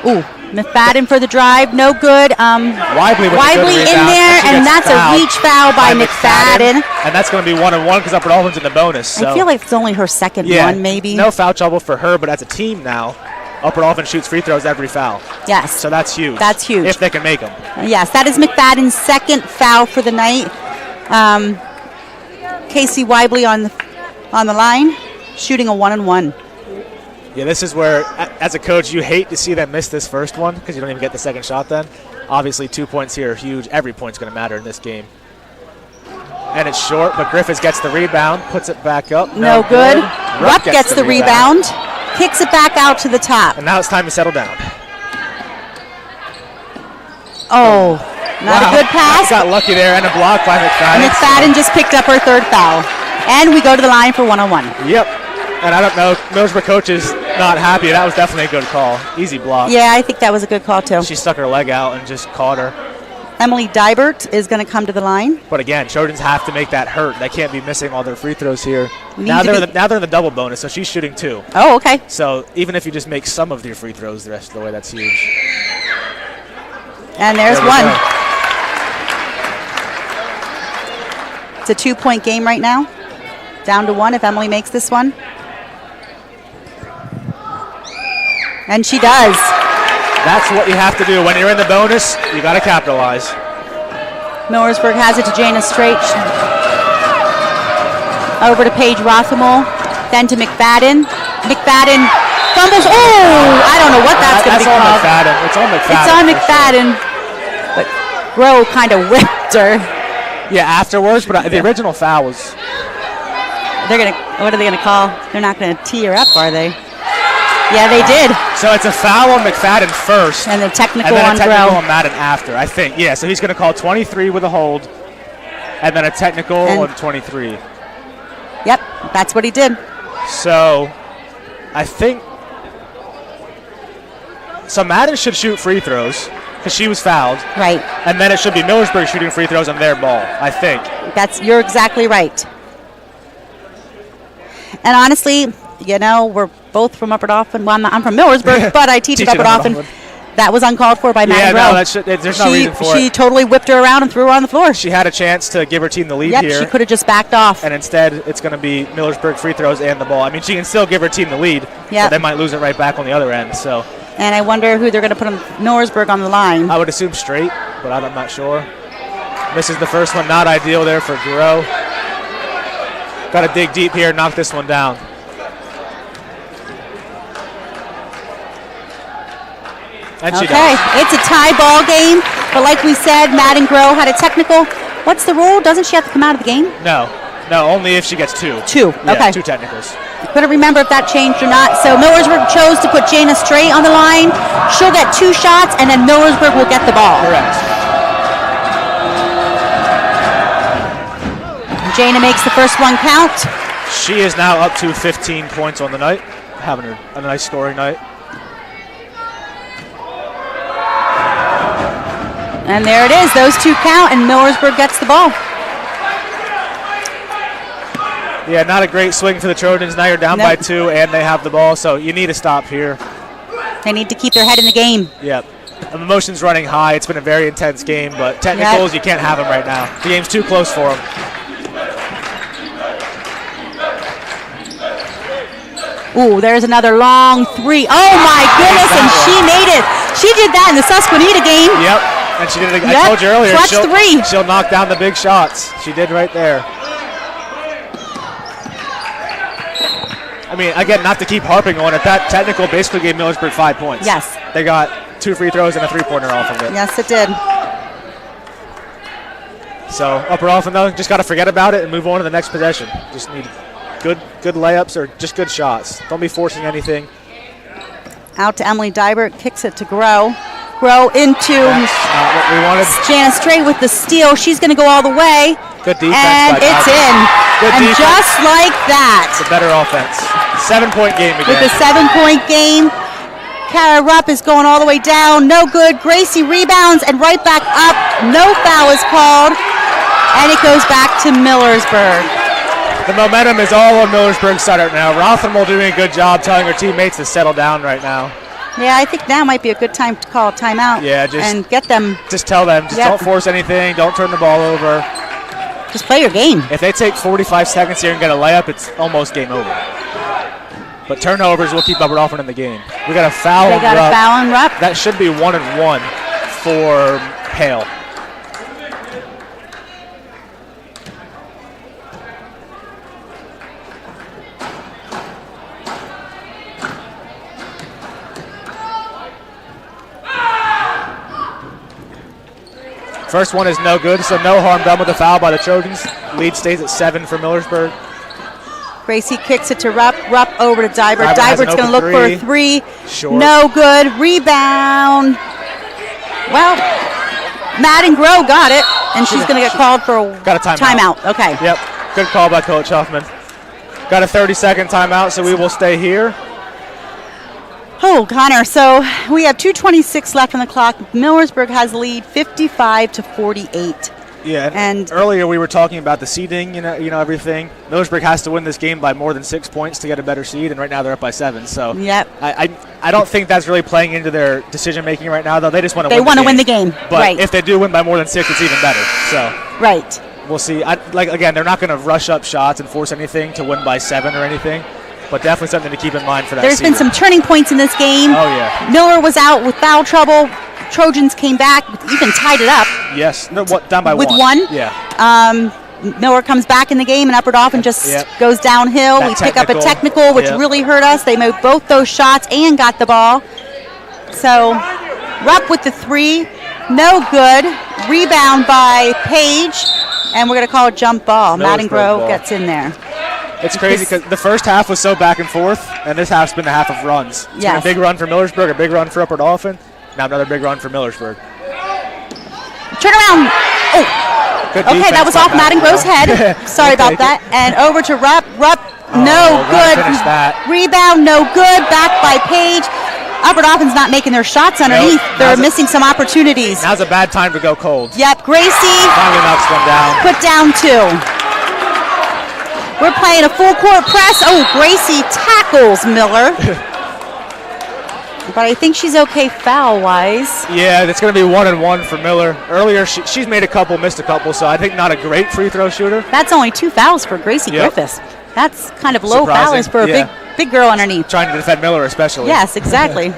Ooh, McFadden for the drive, no good. With Wiley a good in rebound, there, she and gets that's a reach foul by McFadden. And that's going to be 1-1 because Upper Dolphins in the bonus. So. I feel like it's only her second one, maybe. No foul trouble for her, but as a team now, Upper Dolphins shoots free throws every foul. Yes. So that's huge. That's huge. If they can make them. Yes, that is McFadden's second foul for the night. Casey Weibly on the line, shooting a 1-and-1. Yeah, this is where, as a coach, you hate to see them miss this first one because you don't even get the second shot then. Obviously, 2 points here are huge. Every point's going to matter in this game. And it's short, but Griffiths gets the rebound, puts it back up. No good. Rupp gets the rebound, kicks it back out to the top. And now it's time to settle down. Oh, not a good pass. Got lucky there and a block by McFadden. McFadden just picked up her third foul. And we go to the line for 1-on-1. Yep. And I don't know, Millersburg coach is not happy. That was definitely a good call. Easy block. Yeah, I think that was a good call, too. She stuck her leg out and just caught her. Emily Dybert is going to come to the line. But again, Trojans have to make that hurt. They can't be missing all their free throws here. Now they're in the double bonus, so she's shooting 2. Oh, okay. So even if you just make some of your free throws the rest of the way, that's huge. And there's one. It's a 2-point game right now. Down to 1 if Emily makes this one. And she does. That's what you have to do. When you're in the bonus, you got to capitalize. Millersburg has it to Jana Straight. Over to Paige Rothamel. Then to McFadden. McFadden fumbles. Oh, I don't know what that's going to be called. It's on McFadden. It's on McFadden. But Groh kind of whipped her. Yeah, afterwards, but the original foul was... What are they going to call? They're not going to tee her up, are they? Yeah, they did. So it's a foul on McFadden first. And a technical on Groh. on Madden after, I think. Yeah, so he's going to call 23 with a hold, and then a technical on 23. Yep, that's what he did. So I think... So Madden should shoot free throws because she was fouled. Right. And then it should be Millersburg shooting free throws on their ball, I think. You're exactly right. And honestly, we're both from Upper Dauphin. Well, I'm from Millersburg, but I teach at Upper Dauphin. That was uncalled for by Maddie Groh. There's no reason for it. She totally whipped her around and threw her on the floor. She had a chance to give her team the lead here. She could have just backed off. And instead, it's going to be Millersburg free throws and the ball. I mean, she can still give her team the lead, but they might lose it right back on the other end. So. And I wonder who they're going to put on Millersburg on the line. I would assume Straight, but I'm not sure. Misses the first one. Not ideal there for Groh. Got to dig deep here, knock this one down. And she does. It's a tie ball game, but like we said, Madden Groh had a technical. What's the rule? Doesn't she have to come out of the game? No, only if she gets 2. 2, okay. 2 technicals. Couldn't remember if that changed or not. So Millersburg chose to put Jana Straight on the line. She'll get 2 shots, and then Millersburg will get the ball. Correct. Jana makes the first one count. She is now up to 15 points on the night, having a nice scoring night. And there it is. Those 2 count, and Millersburg gets the ball. Yeah, not a great swing for the Trojans. Now you're down by 2, and they have the ball, so you need to stop here. They need to keep their head in the game. Yep. Emotions running high. It's been a very intense game, but technicals, you can't have them right now. The game's too close for them. Ooh, there's another long 3. Oh, my goodness, and she made it. She did that in the Susquehanna game. Yep, and she did it. I told you earlier, clutch 3. She'll knock down the big shots. She did right there. I mean, again, not to keep harping on it, that technical basically gave Millersburg 5 points. Yes. They got 2 free throws and a 3-pointer off of it. Yes, it did. So Upper Dauphin, though, just got to forget about it and move on to the next possession. Just need good layups or just good shots. Don't be forcing anything. Out to Emily Dybert, kicks it to Groh. Groh into what we wanted. Jana Straight with the steal. She's going to go all the way. Good defense. And it's in. Good and defense. Just like that. It's a better offense. 7-point game again. With a 7-point game. Kara Rupp is going all the way down. No good. Gracie rebounds and right back up. No foul is called. And it goes back to Millersburg. The momentum is all on Millersburg's side right now. Rothamel doing a good job telling her teammates to settle down right now. Yeah, I think now might be a good time to call a timeout. Yeah, and get them. Just tell them, don't force anything, don't turn the ball over. Just play your game. If they take 45 seconds here and get a layup, it's almost game over. But turnovers will keep Upper Dauphin in the game. We got a foul. They got a foul on Rupp. That should be 1-1 for Hale. First one is no good, so no harm done with the foul by the Trojans. Lead stays at 7 for Millersburg. Gracie kicks it to Rupp. Rupp over to Dybert. Dybert's going to look for a three. Short. No good. Rebound. Well, Madden Grow got it, and she's going to get called for a timeout. Okay. Yep. Good call by Coach Huffman. Got a 30-second timeout, so we will stay here. Oh, Connor, so we have 2:26 left on the clock. Millersburg has the lead 55-48. Yeah, and earlier we were talking about the seeding, you know everything. Millersburg has to win this game by more than 6 points to get a better seed, and right now they're up by 7. So yep. I don't think that's really playing into their decision making right now, though. They just want to win. They want to win the game. But right. if they do win by more than 6, it's even better. So right. We'll see. Again, they're not going to rush up shots and force anything to win by 7 or anything. But definitely something to keep in mind for that There's season. Been some turning points in this game. Oh, yeah. Miller was out with foul trouble. Trojans came back, even tied it up. Yes. No, down by with 1. Yeah. Miller comes back in the game, and Upper Dauphin just goes downhill. We pick up a technical, which really hurt us. They moved both those shots and got the ball. So, Rupp with the 3. No good. Rebound by Page. And we're going to call a jump ball. Madden Grove gets in there. It's crazy because the first half was so back and forth, and this half's been a half of runs. It's been a big run for Millersburg, a big run for Upper Dauphin. Now another big run for Millersburg. Turn around. Oh. Okay, that was off Madden Grove's head. Sorry about that. And over to Rupp. Rupp, no good. Rebound, no good. Back by Page. Upper Dauphin's not making their shots underneath. Nope. They're missing some opportunities. Now's a bad time to go cold. Yep, Gracie. Finally knocks one down. Put down 2. We're playing a full court press. Oh, Gracie tackles Miller. But I think she's okay foul-wise. Yeah, it's going to be 1-1 for Miller. Earlier, she's made a couple, missed a couple, so I think not a great free throw shooter. That's only 2 fouls for Gracie Griffiths. That's kind of low fouls for a big girl underneath. Trying to defend Miller especially. Yes, exactly.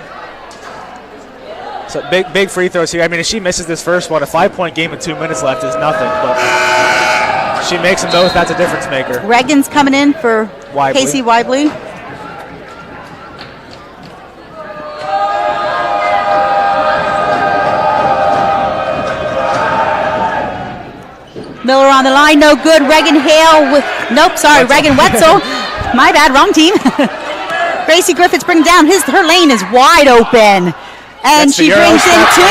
So big free throws here. I mean, if she misses this first one, a 5-point game with 2 minutes left is nothing. But she makes them both. That's a difference maker. Reagan's coming in for Casey Weibly. Miller on the line, no good. Reagan Hale with, Reagan Wetzel. My bad, wrong team. Gracie Griffiths brings down her lane is wide open. And she brings in 2.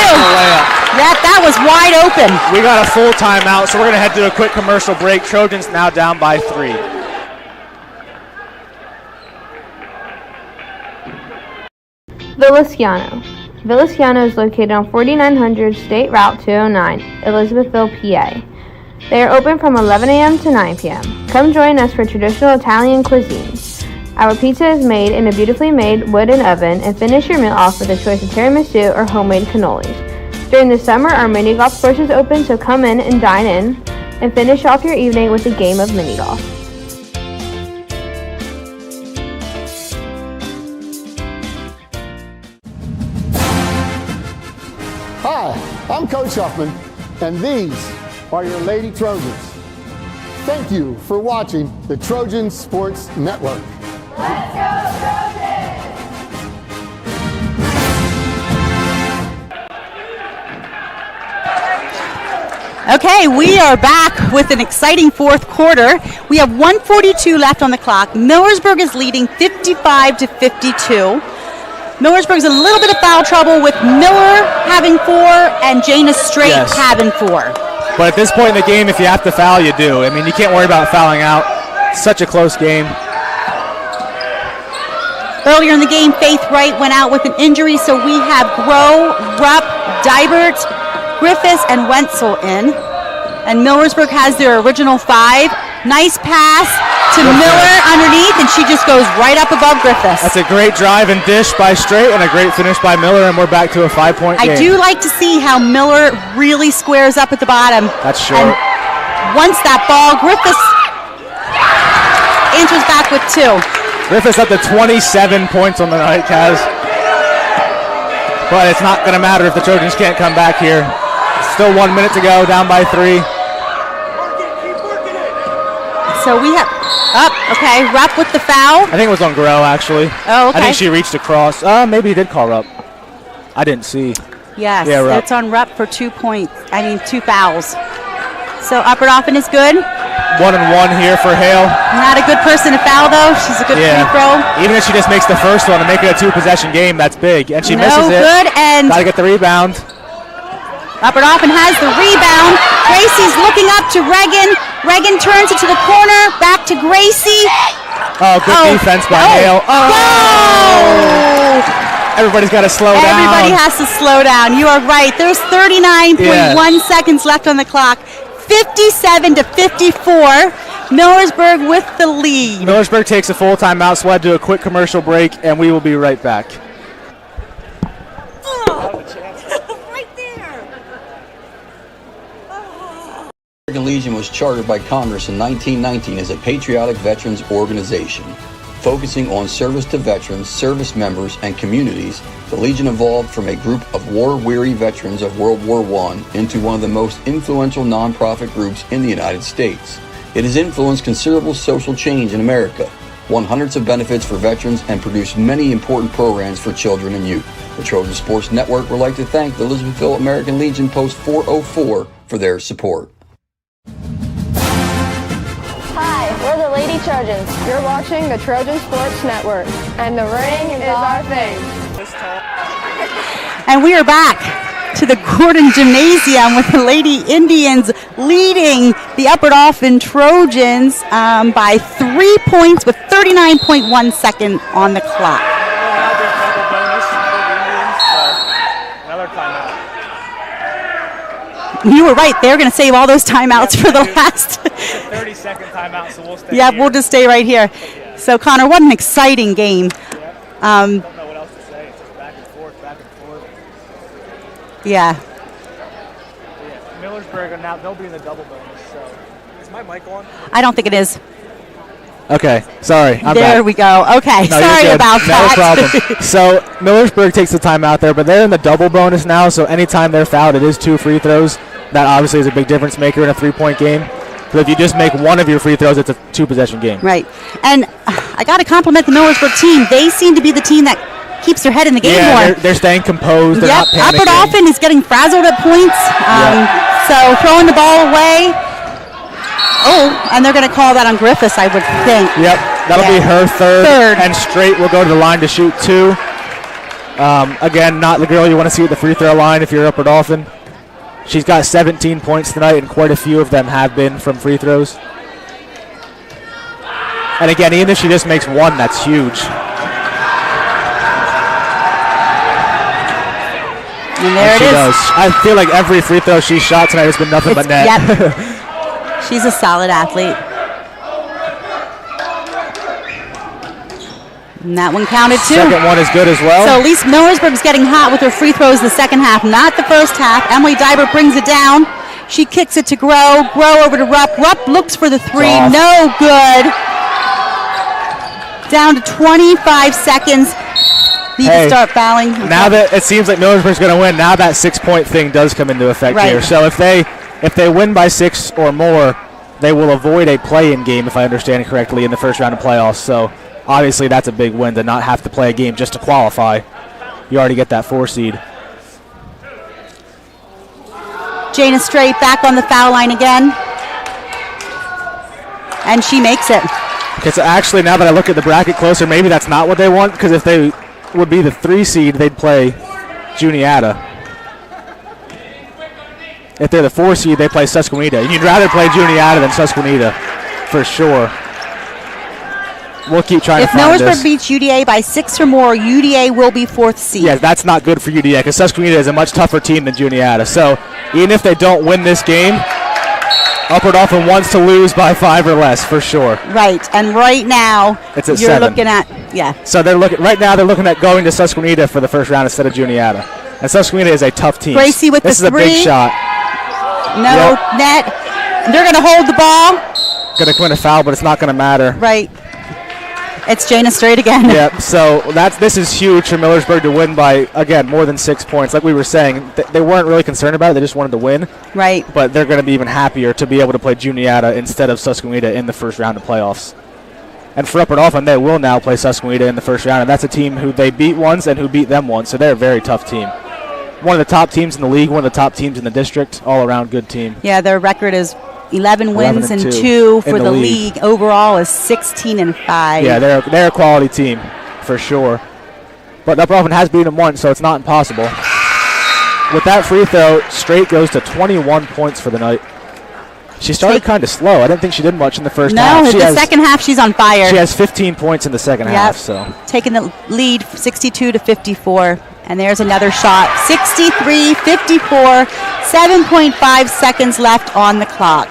That was wide open. We got a full timeout, so we're going to head to a quick commercial break. Trojans now down by 3. Villasciano. Villasciano is located on 4900 State Route 209, Elizabethville, PA. They are open from 11 a.m. to 9 p.m. Come join us for traditional Italian cuisine. Our pizza is made in a beautifully made wooden oven, and finish your meal off with a choice of tiramisu or homemade cannolis. During the summer, our mini golf course is open, so come in and dine in, and finish off your evening with a game of mini golf. Hi, I'm Coach Huffman, and these are your Lady Trojans. Thank you for watching the Trojan Sports Network. Let's go Trojans! Okay, we are back with an exciting fourth quarter. We have 1:42 left on the clock. Millersburg is leading 55-52. Millersburg's a little bit of foul trouble with Miller having 4 and Jana Straight having 4. But at this point in the game, if you have to foul, you do. I mean, you can't worry about fouling out. It's such a close game. Earlier in the game, Faith Wright went out with an injury, so we have Grow, Rupp, Dybert, Griffiths, and Wenzel in. And Millersburg has their original 5. Nice pass to Miller underneath, and she just goes right up above Griffiths. That's a great drive and dish by Straight and a great finish by Miller, and we're back to a 5-point game. I do like to see how Miller really squares up at the bottom. That's short. And once that ball, Griffiths answers back with 2. Griffiths up to 27 points on the night, Kaz. But it's not going to matter if the Trojans can't come back here. Still 1 minute to go, down by 3. So we have, okay, Rupp with the foul. I think it was on Grow, actually. Oh, okay. I think she reached across. Maybe he did call Rupp. I didn't see. Yes, yeah, Rupp. It's on Rupp for 2 points. 2 fouls. So Upper Dauphin is good. 1-1 here for Hale. Not a good person to foul, though. She's a good free throw. Even if she just makes the first one and make it a 2-possession game, that's big. And she misses it. No good, and gotta get the rebound. Upper Dauphin has the rebound. Gracie's looking up to Reagan. Reagan turns it to the corner. Back to Gracie. Oh, good defense by Hale. Everybody's got to slow down. Everybody has to slow down. You are right. There's 39.1 seconds left on the clock. 57-54. Millersburg with the lead. Millersburg takes a full timeout, so we'll do a quick commercial break, and we will be right back. The American Legion was chartered by Congress in 1919 as a patriotic veterans organization. Focusing on service to veterans, service members, and communities, the Legion evolved from a group of war-weary veterans of World War I into one of the most influential nonprofit groups in the United States. It has influenced considerable social change in America, won hundreds of benefits for veterans, and produced many important programs for children and youth. The Trojan Sports Network would like to thank the Elizabethville American Legion Post 404 for their support. Hi, we're the Lady Trojans. You're watching the Trojan Sports Network, and the ring is our thing. And we are back to the Gordon Gymnasium with the Lady Indians leading the Upper Dauphin Trojans by 3 points with 39.1 seconds on the clock. You were right. They're going to save all those timeouts for the last. It's a 30-second timeout, so we'll stay Yeah, here. we'll just stay right here. So, Connor, what an exciting game. I don't know what else to say. It's just back and forth. Yeah. Millersburg are now, they'll be in the double bonus. So, is my mic on? I don't think it is. Okay, sorry. I'm there back. we go. Okay, No, sorry about that. No problem. So Millersburg takes the timeout there, but they're in the double bonus now, so anytime they're fouled, it is 2 free throws. That obviously is a big difference maker in a 3-point game. But if you just make one of your free throws, it's a 2-possession game. Right. And I got to compliment the Millersburg team. They seem to be the team that keeps their head in the game more. They're staying composed. They're not panicking. Upper Dauphin is getting frazzled at points. So throwing the ball away. Oh, and they're going to call that on Griffiths, I would think. Yep, that'll be her third. And Straight will go to the line to shoot 2. Again, not the girl you want to see at the free throw line if you're Upper Dauphin. She's got 17 points tonight, and quite a few of them have been from free throws. And again, even if she just makes one, that's huge. And there it is. Does. I feel like every free throw she shot tonight has been nothing but net. Yep. She's a solid athlete. And that one counted too. Second one is good as well. So at least Millersburg's getting hot with her free throws the second half, not the first half. Emily Dibert brings it down. She kicks it to Grow. Grow over to Rupp. Rupp looks for the 3. No good. Down to 25 seconds. Need to start fouling. Now that it seems like Millersburg's going to win, now that 6-point thing does come into effect here. So if they win by 6 or more, they will avoid a play-in game, if I understand it correctly, in the first round of playoffs. So obviously that's a big win to not have to play a game just to qualify. You already get that 4 seed. Jana Straight back on the foul line again. And she makes it. Okay, so actually now that I look at the bracket closer, maybe that's not what they want, because if they would be the 3 seed, they'd play Juniata. If they're the 4 seed, they play Susquehanna. And you'd rather play Juniata than Susquehanna, for sure. We'll keep trying to find this. If Millersburg beats UDA by 6 or more, UDA will be 4th seed. Yeah, that's not good for UDA because Susquehanna is a much tougher team than Juniata. So even if they don't win this game, Upper Dauphin wants to lose by 5 or less for sure. Right, and right now It's at you're 7. looking at So they're looking at going to Susquehanna for the first round instead of Juniata. And Susquehanna is a tough team. Gracie with this the is a big shot. No net. They're going to hold the ball. Going to commit a foul, but it's not going to matter. Right. It's Jana Straight again. Yep. So this is huge for Millersburg to win by, again, more than 6 points. Like we were saying, they weren't really concerned about it. They just wanted to win. Right. But they're going to be even happier to be able to play Juniata instead of Susquehanna in the first round of playoffs. And for Upper Dauphin, they will now play Susquehanna in the first round, and that's a team who they beat once and who beat them once. So they're a very tough team. One of the top teams in the league, one of the top teams in the district, all-around good team. Yeah, their record is 11 wins and 2 for the league. Overall is 16-5. Yeah, they're a quality team for sure. But Upper Dauphin has beaten them once, so it's not impossible. With that free throw, Straight goes to 21 points for the night. She started kind of slow. I didn't think she did much in the first half. No, the second half she's on fire. She has 15 points in the second half. So taking the lead 62-54. And there's another shot. 63-54. 7.5 seconds left on the clock.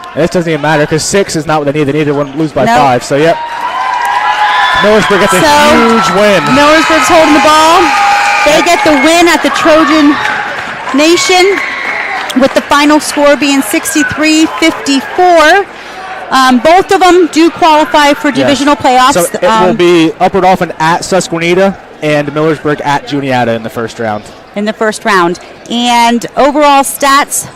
And this doesn't even matter because 6 is not what they need. They need to lose by 5. So, yep. Millersburg gets a huge win. Millersburg's holding the ball. They get the win at the Trojan Nation with the final score being 63-54. Both of them do qualify for divisional playoffs. So it will be Upper Dauphin at Susquehanna and Millersburg at Juniata in the first round. And overall stats.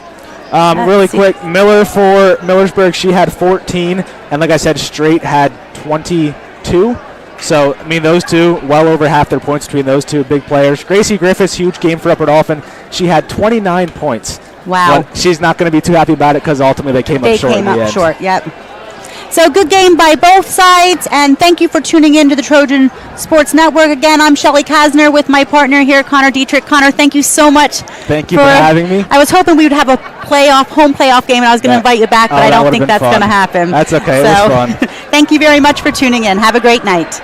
Really quick, Miller for Millersburg, she had 14, and like I said, Straight had 22. So, I mean, those two, well over half their points between those two big players. Gracie Griffiths, huge game for Upper Dauphin. She had 29 points. Wow. But she's not going to be too happy about it because ultimately they came up short in the end. Yep. So good game by both sides, and thank you for tuning in to the Trojan Sports Network. Again, I'm Shelly Kasner with my partner here, Connor Dietrich. Connor, thank you so much. Thank you for having me. I was hoping we would have a home playoff game, and I was going to invite you back, but I don't think that's going to happen. That's okay. It was fun. Thank you very much for tuning in. Have a great night.